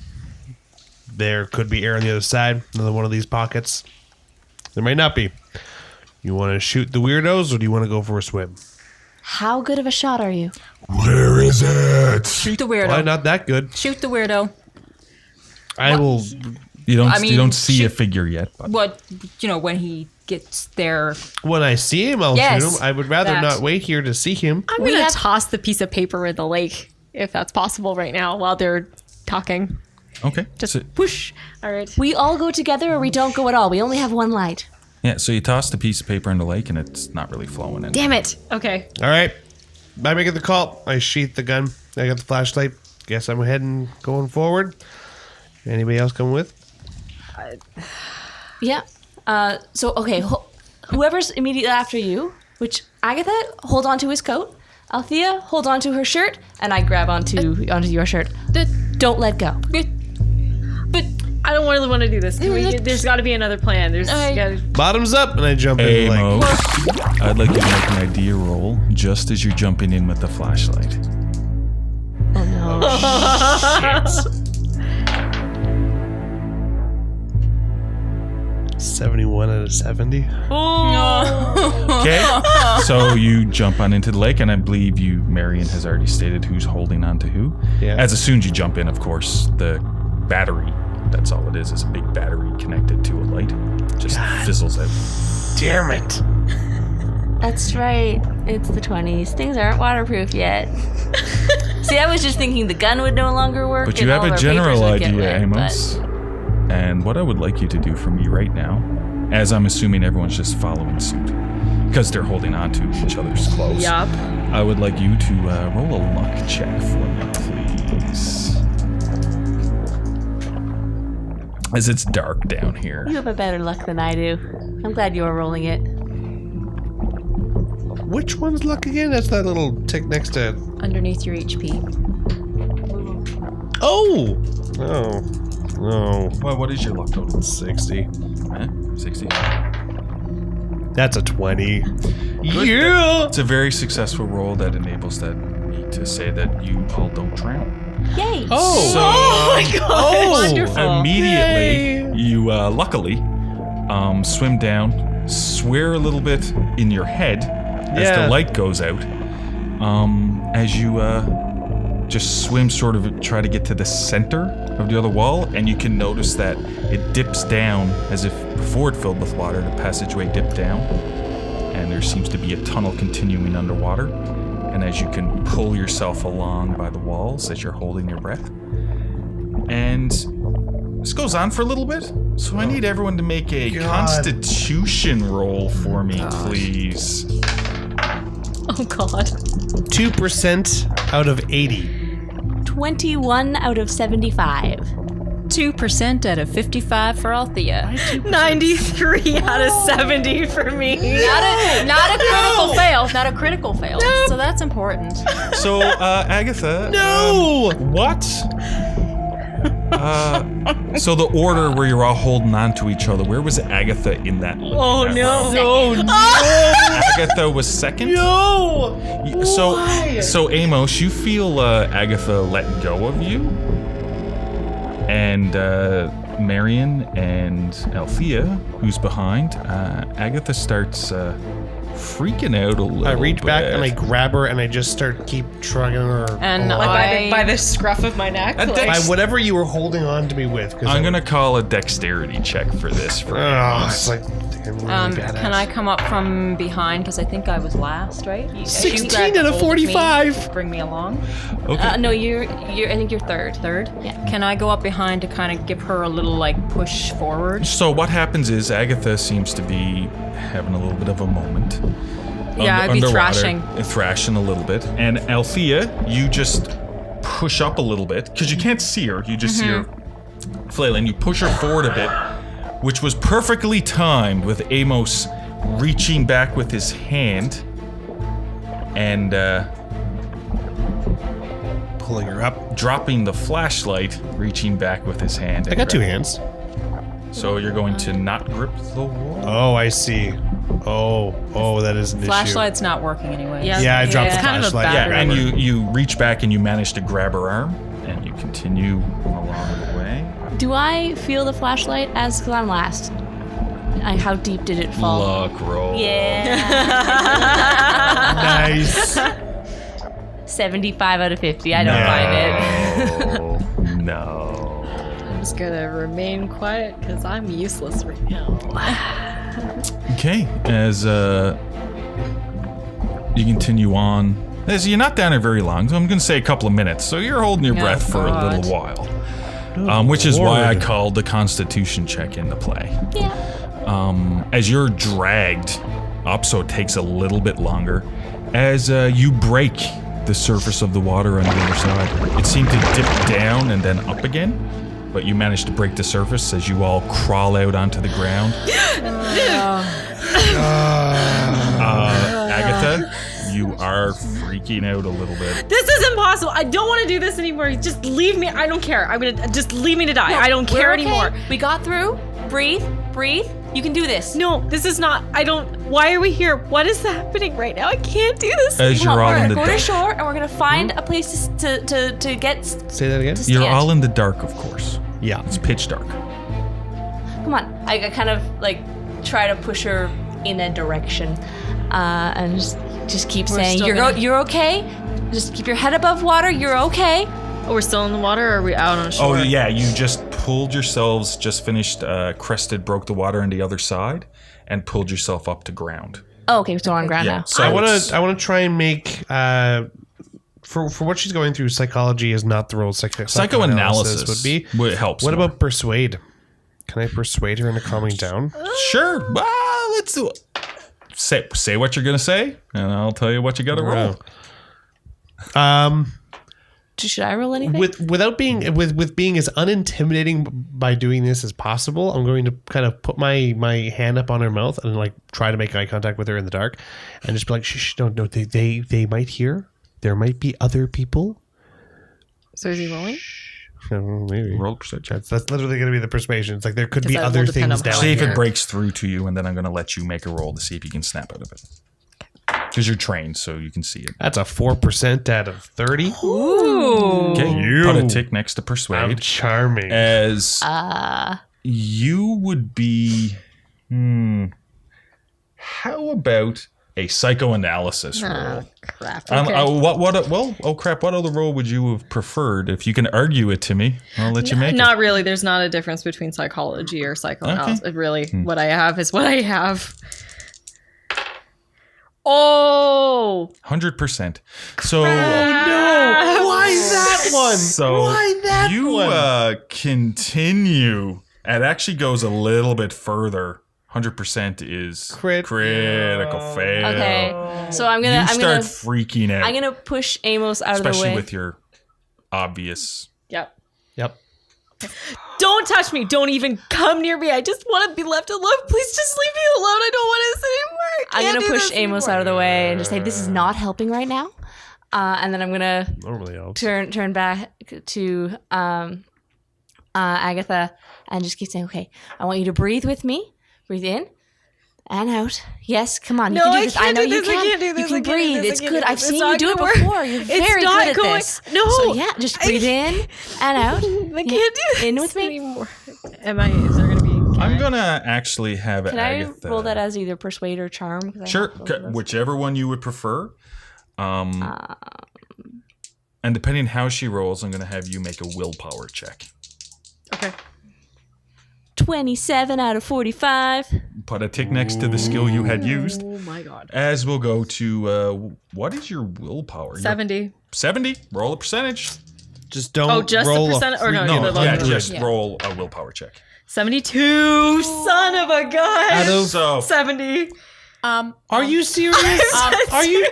[SPEAKER 4] There could be air on the other side, another one of these pockets. There might not be. You want to shoot the weirdos, or do you want to go for a swim?
[SPEAKER 3] How good of a shot are you?
[SPEAKER 7] Where is it?
[SPEAKER 5] Shoot the weirdo.
[SPEAKER 4] Why not that good?
[SPEAKER 5] Shoot the weirdo.
[SPEAKER 4] I will.
[SPEAKER 2] You don't
[SPEAKER 5] I mean,
[SPEAKER 2] you don't see a
[SPEAKER 5] shoot-
[SPEAKER 2] figure yet, but
[SPEAKER 5] What, when he gets there.
[SPEAKER 4] When I see him, I'll
[SPEAKER 5] Yes,
[SPEAKER 4] shoot him. I would rather
[SPEAKER 5] that.
[SPEAKER 4] not wait here to see him.
[SPEAKER 6] I'm
[SPEAKER 3] We
[SPEAKER 6] going to
[SPEAKER 3] have-
[SPEAKER 6] toss the piece of paper in the lake if that's possible right now while they're talking.
[SPEAKER 2] okay.
[SPEAKER 6] Just
[SPEAKER 2] So,
[SPEAKER 6] whoosh. All right.
[SPEAKER 3] We all go together or we don't go at all. We only have one light.
[SPEAKER 2] yeah, so you toss the piece of paper in the lake and it's not really flowing in.
[SPEAKER 6] Damn it. Okay.
[SPEAKER 4] All right. I make the call. I sheath the gun. I got the flashlight. Guess I'm heading going forward. Anybody else coming with?
[SPEAKER 3] Yeah. So, okay, whoever's immediately after you, which Agatha, hold on to his coat. Althea, hold on to her shirt. And I grab onto your shirt. Don't let go.
[SPEAKER 6] But I don't really want to do this. There's got to be another plan.
[SPEAKER 4] Bottoms up, and I jump in the lake.
[SPEAKER 2] Amos, I'd like you to make an idea roll just as you're jumping in with the flashlight.
[SPEAKER 3] Oh, no.
[SPEAKER 4] 71 out of 70.
[SPEAKER 2] Okay, so you jump on into the lake, and I believe Marion has already stated who's holding on to who.
[SPEAKER 4] Yeah.
[SPEAKER 2] As soon as you jump in, of course, the battery, that's all it is a big battery connected to a light. Just fizzles out.
[SPEAKER 4] Damn it.
[SPEAKER 3] That's right. It's the 20s. Things aren't waterproof yet. See, I was just thinking the gun would no longer work.
[SPEAKER 2] But you
[SPEAKER 3] and
[SPEAKER 2] have
[SPEAKER 3] all of
[SPEAKER 2] a
[SPEAKER 3] our
[SPEAKER 2] general
[SPEAKER 3] papers would get
[SPEAKER 2] idea,
[SPEAKER 3] wet,
[SPEAKER 2] Amos. And what I would like you to do for me right now, as I'm assuming everyone's just following suit, because they're holding on to each other's clothes.
[SPEAKER 6] Yup.
[SPEAKER 2] I would like you to roll a luck check for me, please. As it's dark down here.
[SPEAKER 3] You have a better luck than I do. I'm glad you are rolling it.
[SPEAKER 4] Which one's luck again? That's that little tick next to.
[SPEAKER 5] Underneath your HP.
[SPEAKER 4] Oh! Oh. Oh.
[SPEAKER 2] Well, what is your luck total?
[SPEAKER 4] 60.
[SPEAKER 2] Huh? 60.
[SPEAKER 4] That's a 20.
[SPEAKER 2] Good.
[SPEAKER 4] Yeah.
[SPEAKER 2] It's a very successful roll that enables me to say that you all don't drown.
[SPEAKER 3] Yay!
[SPEAKER 4] Oh.
[SPEAKER 2] So
[SPEAKER 6] my god!
[SPEAKER 4] Oh.
[SPEAKER 6] Wonderful.
[SPEAKER 2] immediately, you luckily swim down, swear a little bit in your head as the light goes out. As you just swim, sort of try to get to the center of the other wall, and you can notice that it dips down as if before it filled with water. The passageway dipped down, and there seems to be a tunnel continuing underwater. And as you can pull yourself along by the walls as you're holding your breath. And this goes on for a little bit, so I need everyone to make a constitution roll for me, please.
[SPEAKER 6] Oh god.
[SPEAKER 4] 2% out of 80.
[SPEAKER 3] 21 out of 75.
[SPEAKER 5] 2% out of 55 for Althea.
[SPEAKER 6] 93 out of 70 for me.
[SPEAKER 5] Not a critical fail. Not a critical fail. So that's important.
[SPEAKER 2] So, Agatha.
[SPEAKER 4] No!
[SPEAKER 2] What? So the order where you're all holding on to each other, where was Agatha in that?
[SPEAKER 6] Oh
[SPEAKER 2] that
[SPEAKER 6] no.
[SPEAKER 2] round?
[SPEAKER 6] No.
[SPEAKER 2] Agatha was second?
[SPEAKER 4] No!
[SPEAKER 2] So Amos, you feel Agatha let go of you? And Marion and Althea, who's behind, Agatha starts freaking out a little
[SPEAKER 4] I reach back
[SPEAKER 2] bit.
[SPEAKER 4] and I grab her and I just start keep trugging her.
[SPEAKER 5] And
[SPEAKER 6] Like by the scruff of my neck.
[SPEAKER 2] A
[SPEAKER 6] like-
[SPEAKER 2] dex-
[SPEAKER 4] By whatever you were holding on to me with.
[SPEAKER 2] I'm going to call a dexterity check for this. For
[SPEAKER 4] Oh, it's like I'm really badass.
[SPEAKER 5] can I come up from behind? Because I think I was last, right? You
[SPEAKER 4] 16
[SPEAKER 5] grabbed
[SPEAKER 4] out of
[SPEAKER 5] hold me,
[SPEAKER 4] 45.
[SPEAKER 5] Bring me along.
[SPEAKER 2] Okay.
[SPEAKER 3] No, you're. I think you're third.
[SPEAKER 5] Third?
[SPEAKER 3] Yeah.
[SPEAKER 5] Can I go up behind to kind of give her a little like push forward?
[SPEAKER 2] So what happens is Agatha seems to be having a little bit of a moment.
[SPEAKER 6] Yeah, I'd be thrashing.
[SPEAKER 2] Thrashing a little bit. And Althea, you just push up a little bit, because you can't see her. You just see her flailing. You push her forward a bit, which was perfectly timed with Amos reaching back with his hand and
[SPEAKER 4] pulling her up.
[SPEAKER 2] dropping the flashlight, reaching back with his hand.
[SPEAKER 4] I got two hands.
[SPEAKER 2] So you're going to not grip the wall?
[SPEAKER 4] Oh, I see. Oh, that is an
[SPEAKER 5] Flashlight's not working anyway.
[SPEAKER 4] Yeah, I dropped the
[SPEAKER 6] it's kind of a
[SPEAKER 4] flashlight.
[SPEAKER 6] bad
[SPEAKER 2] Yeah, and you reach back and you manage to grab her arm, and you continue along the way.
[SPEAKER 3] Do I feel the flashlight because I'm last? How deep did it fall?
[SPEAKER 2] Luck roll.
[SPEAKER 3] Yeah.
[SPEAKER 4] Nice.
[SPEAKER 3] 75 out of 50. I don't mind it.
[SPEAKER 2] No.
[SPEAKER 6] I'm just gonna remain quiet because I'm useless right now.
[SPEAKER 2] Okay, as you continue on, as you're not down there very long, so I'm going to say a couple of minutes. So you're holding your breath for a
[SPEAKER 5] God.
[SPEAKER 2] little while, which is why I called the Constitution check into play.
[SPEAKER 3] Yeah.
[SPEAKER 2] As you're dragged up, so it takes a little bit longer. As you break the surface of the water on the other side, it seemed to dip down and then up again. But you managed to break the surface as you all crawl out onto the ground. Agatha, you are freaking out a little bit.
[SPEAKER 6] This is impossible. I don't want to do this anymore. Just leave me. I don't care. I'm gonna just leave me to die. I don't care
[SPEAKER 3] We're okay.
[SPEAKER 6] anymore.
[SPEAKER 3] We got through. Breathe. You can do this.
[SPEAKER 6] No, this is not. I don't. Why are we here? What is happening right now? I can't do this.
[SPEAKER 2] As
[SPEAKER 3] Come
[SPEAKER 2] you're
[SPEAKER 3] on,
[SPEAKER 2] all in
[SPEAKER 3] we're
[SPEAKER 2] the
[SPEAKER 3] going to
[SPEAKER 2] dark.
[SPEAKER 3] shore, and we're gonna find a place to get.
[SPEAKER 4] Say that again?
[SPEAKER 3] To
[SPEAKER 2] You're
[SPEAKER 3] stand.
[SPEAKER 2] all in the dark, of course.
[SPEAKER 4] Yeah.
[SPEAKER 2] It's pitch dark.
[SPEAKER 3] Come on. I kind of like try to push her in a direction, and just keep saying
[SPEAKER 6] still gonna-
[SPEAKER 3] you're okay. Just keep your head above water. You're okay.
[SPEAKER 6] Oh, we're still in the water, or are we out on shore?
[SPEAKER 2] Oh, yeah, you just pulled yourselves, just finished, crested, broke the water on the other side, and pulled yourself up to ground.
[SPEAKER 3] Oh, okay. So we're on ground
[SPEAKER 2] Yeah,
[SPEAKER 3] now.
[SPEAKER 2] so
[SPEAKER 4] I want
[SPEAKER 2] it's-
[SPEAKER 4] to try and make for what she's going through. Psychology is not the role.
[SPEAKER 2] Psychoanalysis
[SPEAKER 4] would be.
[SPEAKER 2] It helps.
[SPEAKER 4] What
[SPEAKER 2] more.
[SPEAKER 4] about persuade? Can I persuade her into calming down?
[SPEAKER 2] Sure. Well, let's do it. Say what you're gonna say, and I'll tell you what you gotta roll.
[SPEAKER 3] Should I roll anything?
[SPEAKER 4] Without being with being as unintimidating by doing this as possible, I'm going to kind of put my hand up on her mouth and like try to make eye contact with her in the dark, and just be like, shh, no, they might hear. There might be other people.
[SPEAKER 6] So is he rolling?
[SPEAKER 4] Maybe.
[SPEAKER 2] Roll a perception.
[SPEAKER 4] That's literally going to be the persuasion. It's like there could be
[SPEAKER 6] Because that
[SPEAKER 4] other
[SPEAKER 6] will depend
[SPEAKER 4] things
[SPEAKER 6] on
[SPEAKER 4] down
[SPEAKER 6] how
[SPEAKER 2] See if
[SPEAKER 4] here.
[SPEAKER 2] it breaks through to you, and then I'm going to let you make a roll to see if you can snap out of it. Because you're trained, so you can see it.
[SPEAKER 4] That's a 4% out of 30.
[SPEAKER 6] Ooh.
[SPEAKER 2] Okay,
[SPEAKER 4] You.
[SPEAKER 2] put a tick next to
[SPEAKER 4] I'm
[SPEAKER 2] persuade.
[SPEAKER 4] charming.
[SPEAKER 2] As you would be... how about a psychoanalysis roll?
[SPEAKER 6] Oh, crap.
[SPEAKER 2] Well, oh crap, what other role would you have preferred? If you can argue it to me, I'll let you make it.
[SPEAKER 6] Not really. There's not a difference between psychology or psychoanalysis.
[SPEAKER 2] Okay.
[SPEAKER 6] Really, what I have is what I have. Oh,
[SPEAKER 2] 100%. So,
[SPEAKER 4] Why that one?
[SPEAKER 2] so
[SPEAKER 4] Why that
[SPEAKER 2] you
[SPEAKER 4] one?
[SPEAKER 2] continue. It actually goes a little bit further. 100% is critical fail.
[SPEAKER 3] Okay, so I'm
[SPEAKER 2] You
[SPEAKER 3] gonna
[SPEAKER 2] start freaking out,
[SPEAKER 3] I'm gonna push Amos out of the
[SPEAKER 2] especially
[SPEAKER 3] way.
[SPEAKER 2] with your obvious.
[SPEAKER 6] yep.
[SPEAKER 4] Yep.
[SPEAKER 6] Don't touch me. Don't even come near me. I just want to be left alone. Please just leave me alone. I don't want this anymore. I
[SPEAKER 3] I'm
[SPEAKER 6] can't
[SPEAKER 3] gonna
[SPEAKER 6] do
[SPEAKER 3] push
[SPEAKER 6] this
[SPEAKER 3] Amos
[SPEAKER 6] anymore.
[SPEAKER 3] out of the way and just say this is not helping right now. And then I'm gonna
[SPEAKER 4] Normally helps.
[SPEAKER 3] turn back to Agatha and just keep saying, okay, I want you to breathe with me. Breathe in and out. Yes, come on. You
[SPEAKER 6] No,
[SPEAKER 3] can do
[SPEAKER 6] I
[SPEAKER 3] this.
[SPEAKER 6] can't
[SPEAKER 3] know
[SPEAKER 6] do
[SPEAKER 3] you
[SPEAKER 6] this. I
[SPEAKER 3] can.
[SPEAKER 6] can't do this.
[SPEAKER 3] You
[SPEAKER 6] I
[SPEAKER 3] can
[SPEAKER 6] can't do
[SPEAKER 3] breathe.
[SPEAKER 6] this.
[SPEAKER 3] It's
[SPEAKER 6] I can't
[SPEAKER 3] good.
[SPEAKER 6] do
[SPEAKER 3] I've
[SPEAKER 6] this.
[SPEAKER 3] seen
[SPEAKER 6] It's
[SPEAKER 3] you
[SPEAKER 6] not
[SPEAKER 3] do it
[SPEAKER 6] gonna
[SPEAKER 3] before.
[SPEAKER 6] work.
[SPEAKER 3] You're
[SPEAKER 6] It's
[SPEAKER 3] very
[SPEAKER 6] not
[SPEAKER 3] good at
[SPEAKER 6] going-
[SPEAKER 3] this.
[SPEAKER 6] No.
[SPEAKER 3] So yeah, just breathe in and out.
[SPEAKER 6] I can't do this
[SPEAKER 3] In with me.
[SPEAKER 6] anymore. Is there gonna be?
[SPEAKER 2] I'm gonna actually have
[SPEAKER 3] Can
[SPEAKER 2] Agatha.
[SPEAKER 3] I roll that as either persuade or charm? 'Cause I
[SPEAKER 2] Sure,
[SPEAKER 3] have both of those.
[SPEAKER 2] whichever one you would prefer. And depending on how she rolls, I'm gonna have you make a willpower check.
[SPEAKER 6] Okay.
[SPEAKER 3] 27 out of 45.
[SPEAKER 2] Put a tick next to the skill you had used.
[SPEAKER 6] Oh my god.
[SPEAKER 2] As we'll go to what is your willpower? Your
[SPEAKER 6] 70.
[SPEAKER 2] 70. Roll a percentage.
[SPEAKER 4] Just don't
[SPEAKER 6] Oh, just the
[SPEAKER 4] roll
[SPEAKER 6] percent- or no,
[SPEAKER 2] No,
[SPEAKER 6] the
[SPEAKER 2] yeah,
[SPEAKER 6] level.
[SPEAKER 2] just
[SPEAKER 6] Yeah.
[SPEAKER 2] roll a willpower check.
[SPEAKER 6] 72. Son of a gun.
[SPEAKER 4] Out of-
[SPEAKER 2] So
[SPEAKER 6] 70.
[SPEAKER 4] Are you serious? Are you?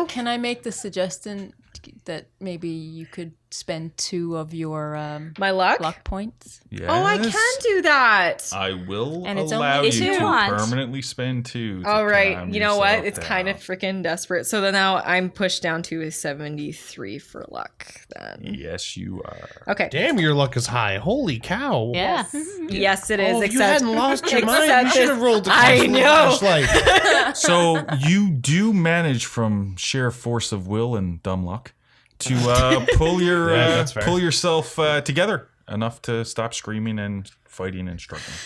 [SPEAKER 5] Can I make the suggestion that maybe you could spend 2 of your
[SPEAKER 6] My luck?
[SPEAKER 5] luck points?
[SPEAKER 2] yes,
[SPEAKER 6] Oh, I can do that.
[SPEAKER 2] I will
[SPEAKER 5] And it's
[SPEAKER 2] allow
[SPEAKER 5] only
[SPEAKER 2] you
[SPEAKER 3] two.
[SPEAKER 2] to
[SPEAKER 3] Want.
[SPEAKER 2] permanently spend 2. to
[SPEAKER 6] All right.
[SPEAKER 2] calm
[SPEAKER 6] You know what?
[SPEAKER 2] yourself
[SPEAKER 6] It's kind of
[SPEAKER 2] down.
[SPEAKER 6] freaking desperate. So then now I'm pushed down to a 73 for luck then.
[SPEAKER 2] Yes, you are.
[SPEAKER 6] Okay.
[SPEAKER 4] Damn, your luck is high. Holy cow.
[SPEAKER 3] Yeah.
[SPEAKER 6] Yes, it is.
[SPEAKER 4] Oh, if you
[SPEAKER 6] except
[SPEAKER 4] hadn't lost your mind,
[SPEAKER 6] except
[SPEAKER 4] you should have
[SPEAKER 6] this-
[SPEAKER 4] rolled the
[SPEAKER 6] I know.
[SPEAKER 4] flashlight.
[SPEAKER 2] So you do manage from sheer force of will and dumb luck to pull your
[SPEAKER 4] Yeah, that's fair.
[SPEAKER 2] pull yourself together enough to stop screaming and fighting and struggling.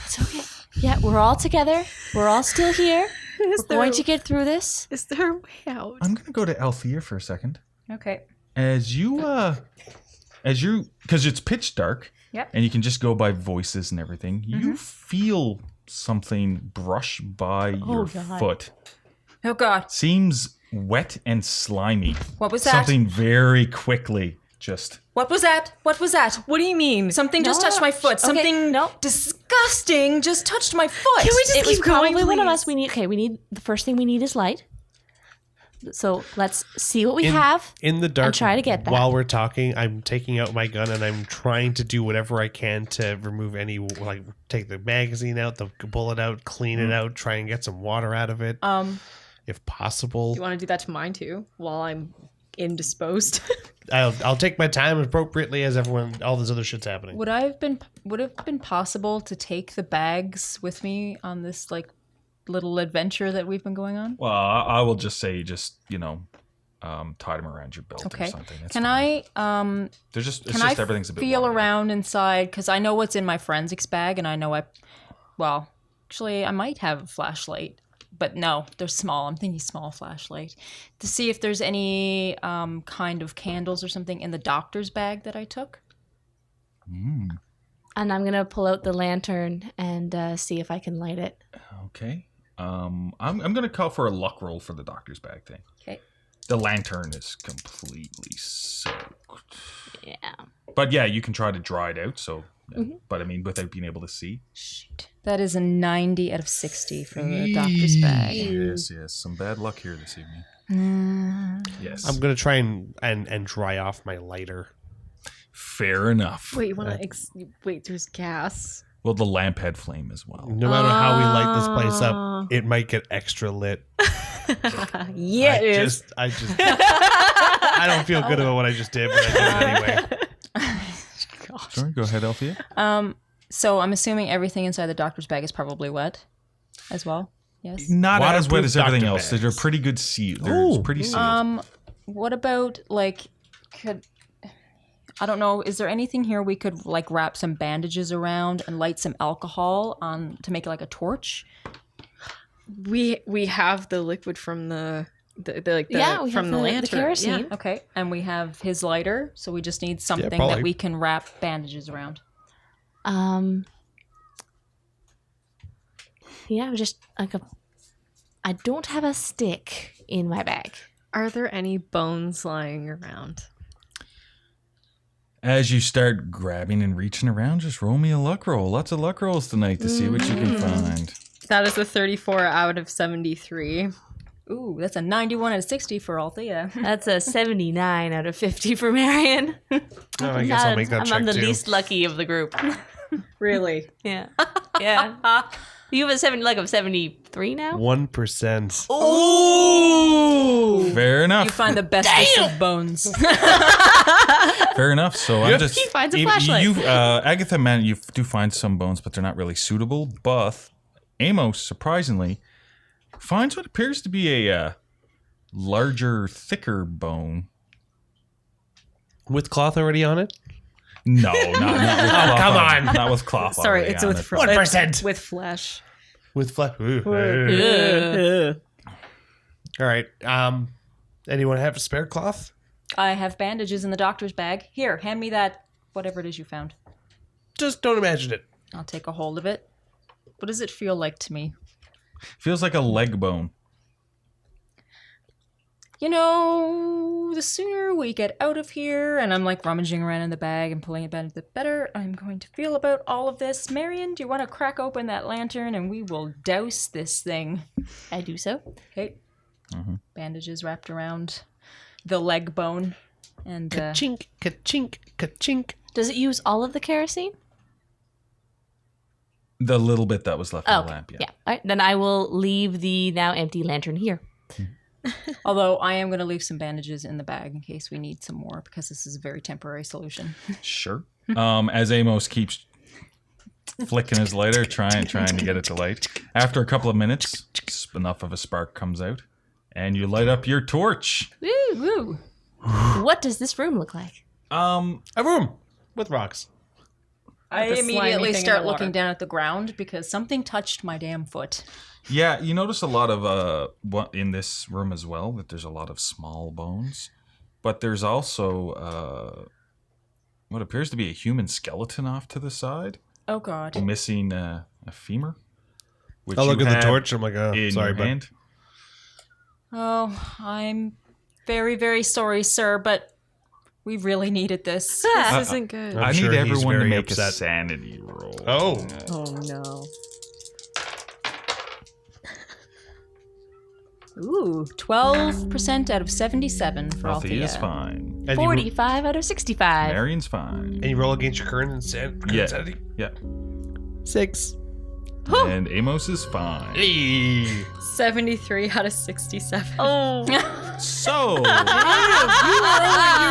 [SPEAKER 3] It's okay. Yeah, we're all together. We're all still here. We're going to get through this.
[SPEAKER 6] Is there a way out?
[SPEAKER 2] I'm gonna go to Althea for a second.
[SPEAKER 5] Okay.
[SPEAKER 2] As you because it's pitch dark.
[SPEAKER 5] Yep.
[SPEAKER 2] And you can just go by voices and everything. You feel something brush by your
[SPEAKER 3] God.
[SPEAKER 2] foot.
[SPEAKER 5] Oh god.
[SPEAKER 2] Seems wet and slimy.
[SPEAKER 5] What was that?
[SPEAKER 2] Something very quickly just.
[SPEAKER 5] What was that? What was that?
[SPEAKER 6] What do you mean?
[SPEAKER 5] Something just
[SPEAKER 3] No.
[SPEAKER 5] touched my foot.
[SPEAKER 3] Okay,
[SPEAKER 5] Something
[SPEAKER 3] no.
[SPEAKER 5] disgusting just touched my foot.
[SPEAKER 6] Can we just
[SPEAKER 3] It was
[SPEAKER 6] keep going,
[SPEAKER 3] probably one of
[SPEAKER 6] please?
[SPEAKER 3] us. We need the first thing we need is light. So let's see what we have.
[SPEAKER 4] In the dark,
[SPEAKER 3] try to get that.
[SPEAKER 4] while we're talking, I'm taking out my gun and I'm trying to do whatever I can to remove any, like, take the magazine out, the bullet out, clean it out, try and get some water out of it, if possible.
[SPEAKER 6] You want to do that to mine too while I'm indisposed?
[SPEAKER 4] I'll take my time appropriately as all this other shit's happening.
[SPEAKER 5] Would have been possible to take the bags with me on this like little adventure that we've been going on?
[SPEAKER 2] Well, I will just say, tie them around your belt or
[SPEAKER 5] Okay.
[SPEAKER 2] something. That's
[SPEAKER 5] Can
[SPEAKER 2] fine.
[SPEAKER 5] I
[SPEAKER 2] They're just. It's
[SPEAKER 5] can
[SPEAKER 2] just
[SPEAKER 5] I
[SPEAKER 2] everything's a bit.
[SPEAKER 5] feel
[SPEAKER 2] warmer.
[SPEAKER 5] around inside because I know what's in my forensics bag and I know actually I might have a flashlight, but no, they're small. I'm thinking small flashlight to see if there's any kind of candles or something in the doctor's bag that I took.
[SPEAKER 3] And I'm going to pull out the lantern and see if I can light it.
[SPEAKER 2] Okay. I'm gonna call for a luck roll for the doctor's bag thing.
[SPEAKER 5] Okay.
[SPEAKER 2] The lantern is completely soaked.
[SPEAKER 3] Yeah.
[SPEAKER 2] But yeah, you can try to dry it out. So, yeah. But I mean, without being able to see.
[SPEAKER 5] Shoot. That is a 90 out of 60 for the doctor's bag.
[SPEAKER 2] Yes. Some bad luck here this evening. Yes.
[SPEAKER 4] I'm going to try and dry off my lighter.
[SPEAKER 2] Fair enough.
[SPEAKER 6] Wait, you want to wait? There's gas.
[SPEAKER 2] Well, the lamp had flame as well.
[SPEAKER 4] No matter how we light this place up, it might get extra lit.
[SPEAKER 6] Yeah, it is.
[SPEAKER 4] I just I don't feel good about what I just did, but I did it anyway.
[SPEAKER 2] Sure, go ahead, Althea.
[SPEAKER 5] So I'm assuming everything inside the doctor's bag is probably wet as well. Yes.
[SPEAKER 2] Not as wet
[SPEAKER 4] waterproof
[SPEAKER 2] as everything
[SPEAKER 4] doctor
[SPEAKER 2] else.
[SPEAKER 4] bags.
[SPEAKER 2] They're pretty good sealed. They're pretty sealed.
[SPEAKER 5] What about I don't know, is there anything here we could like wrap some bandages around and light some alcohol on to make it like a torch?
[SPEAKER 6] We have the liquid from the
[SPEAKER 3] we
[SPEAKER 6] from
[SPEAKER 3] have
[SPEAKER 6] the
[SPEAKER 3] the
[SPEAKER 6] lantern.
[SPEAKER 3] kerosene.
[SPEAKER 6] Yeah.
[SPEAKER 5] Okay, and we have his lighter, so we just need something
[SPEAKER 4] probably.
[SPEAKER 5] that we can wrap bandages around.
[SPEAKER 3] Yeah, just like I don't have a stick in my bag.
[SPEAKER 6] Are there any bones lying around?
[SPEAKER 2] As you start grabbing and reaching around, just roll me a luck roll. Lots of luck rolls tonight to see what you can find.
[SPEAKER 6] That is a 34 out of 73.
[SPEAKER 5] Ooh, that's a 91 out of 60 for Althea.
[SPEAKER 3] That's a 79 out of 50 for Marion.
[SPEAKER 4] Oh, I guess I'll make that check
[SPEAKER 3] I'm the
[SPEAKER 4] too.
[SPEAKER 3] least lucky of the group.
[SPEAKER 6] Really?
[SPEAKER 3] Yeah. Yeah. You have a 73 now?
[SPEAKER 4] 1%.
[SPEAKER 3] Ooh.
[SPEAKER 2] Fair enough.
[SPEAKER 5] You find the bestest of bones.
[SPEAKER 2] Fair enough. So I'm just.
[SPEAKER 3] He finds a flashlight.
[SPEAKER 2] Agatha, man, you do find some bones, but they're not really suitable. But Amos, surprisingly, finds what appears to be a larger, thicker bone.
[SPEAKER 4] With cloth already on it?
[SPEAKER 2] No, not with cloth.
[SPEAKER 4] come on.
[SPEAKER 2] Not with cloth.
[SPEAKER 5] Sorry,
[SPEAKER 2] already
[SPEAKER 5] it's
[SPEAKER 2] on
[SPEAKER 5] with
[SPEAKER 2] it.
[SPEAKER 4] 1%.
[SPEAKER 6] With flesh.
[SPEAKER 4] With flesh.
[SPEAKER 3] Ugh.
[SPEAKER 4] All right. Anyone have a spare cloth?
[SPEAKER 5] I have bandages in the doctor's bag. Here, hand me that, whatever it is you found.
[SPEAKER 4] Just don't imagine it.
[SPEAKER 5] I'll take a hold of it. What does it feel like to me?
[SPEAKER 2] Feels like a leg bone.
[SPEAKER 5] You know, the sooner we get out of here, and I'm like rummaging around in the bag and pulling it back, the better I'm going to feel about all of this. Marion, do you want to crack open that lantern and we will douse this thing?
[SPEAKER 3] I do so.
[SPEAKER 5] Okay. Bandages wrapped around the leg bone. And
[SPEAKER 4] Ka-chink, ka-chink, ka-chink.
[SPEAKER 3] Does it use all of the kerosene?
[SPEAKER 2] The little bit that was left in the lamp,
[SPEAKER 3] yeah. All right, then I will leave the now empty lantern here.
[SPEAKER 5] although I am going to leave some bandages in the bag in case we need some more, because this is a very temporary solution.
[SPEAKER 2] Sure. As Amos keeps flicking his lighter, trying to get it to light. After a couple of minutes, enough of a spark comes out, and you light up your torch.
[SPEAKER 3] Woo, woo. What does this room look like?
[SPEAKER 4] A room with rocks.
[SPEAKER 5] I
[SPEAKER 6] the slimy
[SPEAKER 5] immediately
[SPEAKER 6] thing in
[SPEAKER 5] start
[SPEAKER 6] the water.
[SPEAKER 5] looking down at the ground because something touched my damn foot.
[SPEAKER 2] Yeah, you notice a lot of in this room as well, that there's a lot of small bones, but there's also what appears to be a human skeleton off to the side,
[SPEAKER 5] Oh God.
[SPEAKER 2] missing a femur. Which
[SPEAKER 4] I look
[SPEAKER 2] you
[SPEAKER 4] at the
[SPEAKER 2] have
[SPEAKER 4] torch. I'm like, oh,
[SPEAKER 2] in
[SPEAKER 4] sorry,
[SPEAKER 2] your
[SPEAKER 4] but
[SPEAKER 2] hand.
[SPEAKER 5] Oh, I'm very, very sorry, sir, but we really needed this.
[SPEAKER 6] This isn't good.
[SPEAKER 4] I'm
[SPEAKER 2] I
[SPEAKER 4] sure
[SPEAKER 2] need
[SPEAKER 4] he's
[SPEAKER 2] everyone to
[SPEAKER 4] very
[SPEAKER 2] make
[SPEAKER 4] upset.
[SPEAKER 2] a sanity roll.
[SPEAKER 4] Oh.
[SPEAKER 6] Oh no.
[SPEAKER 5] Ooh, 12% out of 77 for
[SPEAKER 2] Althea's
[SPEAKER 5] Althea.
[SPEAKER 2] fine.
[SPEAKER 4] And
[SPEAKER 3] 45 out of 65.
[SPEAKER 2] Marion's fine.
[SPEAKER 4] and you roll against your current insanity?
[SPEAKER 2] Yeah.
[SPEAKER 4] 6.
[SPEAKER 2] And Amos is fine.
[SPEAKER 4] Hey.
[SPEAKER 6] 73 out of 67.
[SPEAKER 3] Oh.
[SPEAKER 2] So,
[SPEAKER 4] You're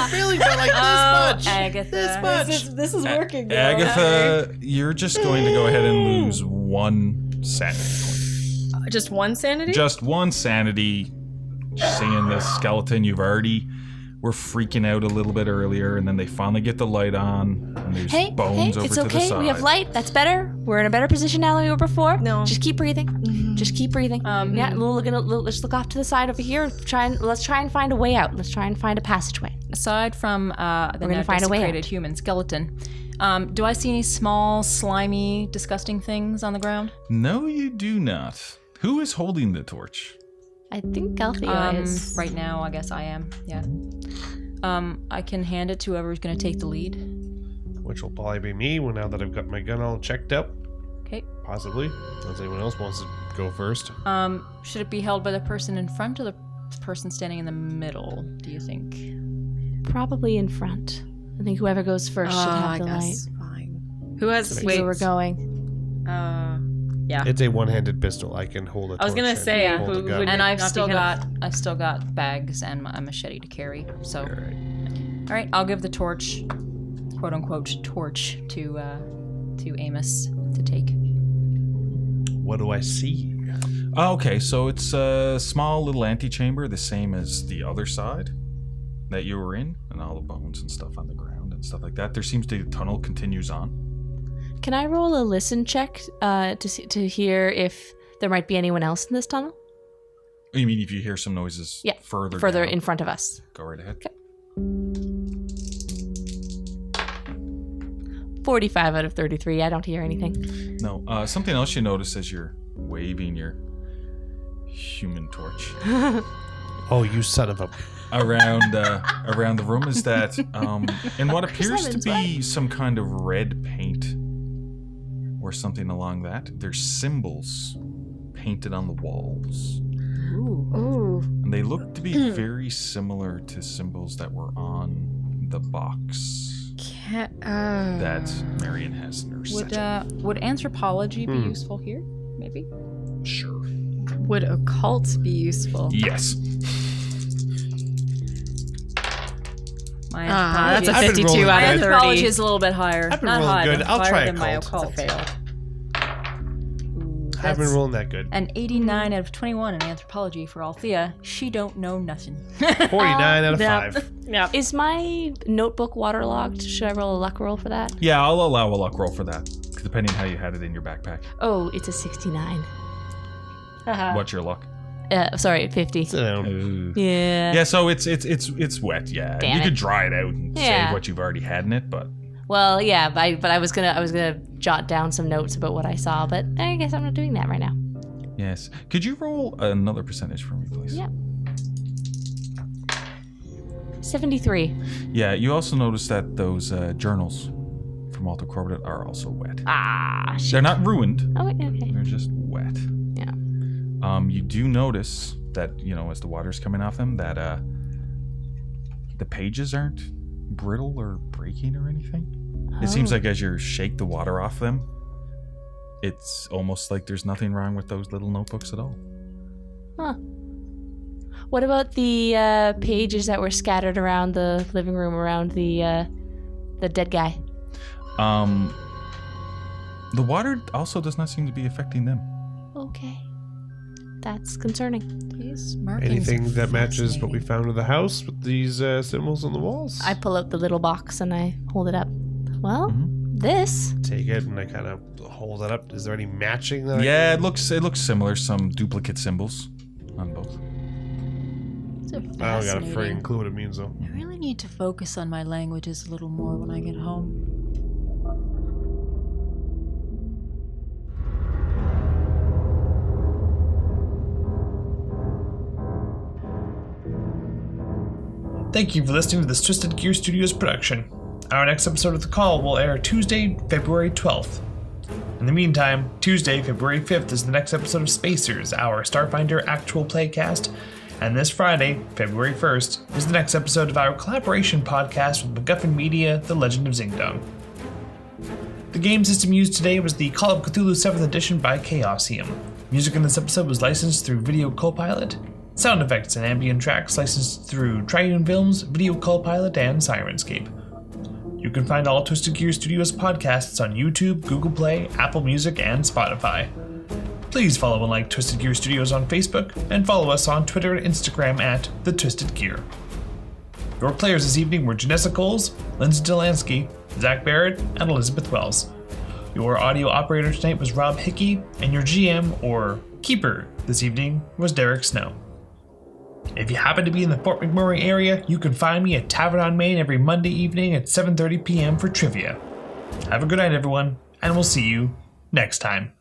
[SPEAKER 4] feeling by like this much.
[SPEAKER 5] Agatha.
[SPEAKER 4] This much.
[SPEAKER 6] This is working.
[SPEAKER 2] Agatha, you're just going to go ahead and lose one sanity point.
[SPEAKER 6] Just one sanity?
[SPEAKER 2] Just one sanity. Seeing this skeleton, you've already were freaking out a little bit earlier, and then they finally get the light on, and there's
[SPEAKER 3] Hey,
[SPEAKER 2] bones over
[SPEAKER 3] it's
[SPEAKER 2] to the
[SPEAKER 3] okay.
[SPEAKER 2] side.
[SPEAKER 3] We have light. That's better. We're in a better position now than we were before.
[SPEAKER 6] No.
[SPEAKER 3] Just keep breathing. Just keep breathing. Yeah, let's look off to the side over here. Let's try and find a way out. Let's try and find a passageway.
[SPEAKER 5] Aside from the
[SPEAKER 3] gonna
[SPEAKER 5] now
[SPEAKER 3] find a way
[SPEAKER 5] desecrated
[SPEAKER 3] out.
[SPEAKER 5] human skeleton, do I see any small, slimy, disgusting things on the ground?
[SPEAKER 2] No, you do not. Who is holding the torch?
[SPEAKER 3] I think Althea is.
[SPEAKER 5] Right now, I guess I am. Yeah. I can hand it to whoever's going to take the lead.
[SPEAKER 4] Which will probably be me now that I've got my gun all checked up.
[SPEAKER 5] Okay.
[SPEAKER 4] Possibly. Unless anyone else wants to go first.
[SPEAKER 5] Should it be held by the person in front or the person standing in the middle, do you think?
[SPEAKER 3] Probably in front. I think whoever goes first should have
[SPEAKER 6] I
[SPEAKER 3] the light.
[SPEAKER 6] guess. Fine. Who has...
[SPEAKER 3] See
[SPEAKER 6] Wait.
[SPEAKER 3] where we're going.
[SPEAKER 6] Yeah.
[SPEAKER 4] It's a one-handed pistol. I can hold it.
[SPEAKER 6] I was gonna say,
[SPEAKER 4] hold a gun.
[SPEAKER 5] And I've
[SPEAKER 6] Not
[SPEAKER 5] still
[SPEAKER 6] because-
[SPEAKER 5] got bags and a machete to carry. So, all right, I'll give the torch, quote unquote, torch to Amos to take.
[SPEAKER 4] What do I see?
[SPEAKER 2] Okay, so it's a small little antechamber, the same as the other side that you were in, and all the bones and stuff on the ground and stuff like that. There seems to be the tunnel continues on.
[SPEAKER 3] Can I roll a listen check to hear if there might be anyone else in this tunnel?
[SPEAKER 2] You mean if you hear some noises further down?
[SPEAKER 3] In front of us?
[SPEAKER 2] Go right ahead.
[SPEAKER 3] Okay. 45 out of 33. I don't hear anything.
[SPEAKER 2] No. Something else you notice as you're waving your human torch
[SPEAKER 4] Oh, you son of a...
[SPEAKER 2] around the room is that in what appears to be some kind of red paint or something along that, there's symbols painted on the walls.
[SPEAKER 6] Ooh.
[SPEAKER 2] And they look to be very similar to symbols that were on the box that Marion has in her set.
[SPEAKER 5] Would anthropology be useful here? Maybe.
[SPEAKER 2] Sure.
[SPEAKER 6] Would occult be useful?
[SPEAKER 2] Yes.
[SPEAKER 5] My
[SPEAKER 6] That's a
[SPEAKER 4] I've been
[SPEAKER 6] 52
[SPEAKER 4] rolling
[SPEAKER 6] out
[SPEAKER 5] my
[SPEAKER 6] of
[SPEAKER 4] good.
[SPEAKER 6] 30.
[SPEAKER 5] anthropology is a little bit higher.
[SPEAKER 4] I've been
[SPEAKER 5] Not
[SPEAKER 4] rolling
[SPEAKER 5] high,
[SPEAKER 4] good.
[SPEAKER 5] but
[SPEAKER 4] I'll
[SPEAKER 5] higher
[SPEAKER 4] try
[SPEAKER 5] than my
[SPEAKER 4] occult.
[SPEAKER 5] occult.
[SPEAKER 6] It's a fail.
[SPEAKER 4] I've been rolling that good.
[SPEAKER 5] An 89 out of 21 in anthropology for Althea. She don't know nothing.
[SPEAKER 4] 49 out of
[SPEAKER 6] Yeah.
[SPEAKER 4] 5.
[SPEAKER 6] Yeah.
[SPEAKER 3] Is my notebook waterlogged? Should I roll a luck roll for that?
[SPEAKER 2] Yeah, I'll allow a luck roll for that, depending on how you had it in your backpack.
[SPEAKER 3] Oh, it's a 69.
[SPEAKER 2] What's your luck?
[SPEAKER 3] Sorry, 50.
[SPEAKER 4] Sit down.
[SPEAKER 3] Yeah.
[SPEAKER 2] Yeah, so it's wet. Yeah,
[SPEAKER 3] Damn
[SPEAKER 2] you
[SPEAKER 3] it.
[SPEAKER 2] could dry it out and
[SPEAKER 3] Yeah.
[SPEAKER 2] save what you've already had in it, but
[SPEAKER 3] Well, yeah, but I was gonna jot down some notes about what I saw, but I guess I'm not doing that right now.
[SPEAKER 2] yes. Could you roll another percentage for me, please?
[SPEAKER 3] Yeah. 73.
[SPEAKER 2] Yeah. You also notice that those journals from Walter Corbett are also wet.
[SPEAKER 3] Ah, shit.
[SPEAKER 2] They're not ruined.
[SPEAKER 3] Oh, okay.
[SPEAKER 2] They're just wet.
[SPEAKER 3] Yeah.
[SPEAKER 2] You do notice that as the water's coming off them, that the pages aren't brittle or breaking or anything. It seems like as you shake the water off them, it's almost like there's nothing wrong with those little notebooks at all.
[SPEAKER 3] Huh. What about the pages that were scattered around the living room around the dead guy?
[SPEAKER 2] The water also does not seem to be affecting them.
[SPEAKER 3] Okay. That's concerning.
[SPEAKER 5] These markings
[SPEAKER 4] Anything
[SPEAKER 5] are
[SPEAKER 4] that matches what we
[SPEAKER 5] fascinating.
[SPEAKER 4] found in the house with these symbols on the walls?
[SPEAKER 3] I pull out the little box and I hold it up. Well,
[SPEAKER 2] Mm-hmm.
[SPEAKER 3] this.
[SPEAKER 4] Take it and I kind of hold it up. Is there any matching that
[SPEAKER 2] Yeah, it looks similar. Some duplicate symbols on both.
[SPEAKER 5] These are
[SPEAKER 4] I don't got a
[SPEAKER 5] fascinating.
[SPEAKER 4] friggin' clue what it means though.
[SPEAKER 5] I really need to focus on my languages a little more when I get home.
[SPEAKER 1] Thank you for listening to this Twisted Gear Studios production. Our next episode of The Call will air Tuesday, February 12th. In the meantime, Tuesday, February 5th is the next episode of Spacers, our Starfinder actual playcast, and this Friday, February 1st, is the next episode of our collaboration podcast with MacGuffin Media, The Legend of Zingdong. The game system used today was the Call of Cthulhu 7th Edition by Chaosium. Music in this episode was licensed through Video Copilot. Sound effects and ambient tracks licensed through Triune Films, Video Copilot, and Sirenscape. You can find all Twisted Gear Studios podcasts on YouTube, Google Play, Apple Music, and Spotify. Please follow and like Twisted Gear Studios on Facebook, and follow us on Twitter and Instagram at The Twisted Gear. Your players this evening were Janessa Coles, Lindsay Delansky, Zach Barrett, and Elizabeth Wells. Your audio operator tonight was Rob Hickey, and your GM, or Keeper, this evening was Derek Snow. If you happen to be in the Fort McMurray area, you can find me at Tavern on Main every Monday evening at 7:30 p.m. for trivia. Have a good night, everyone, and we'll see you next time.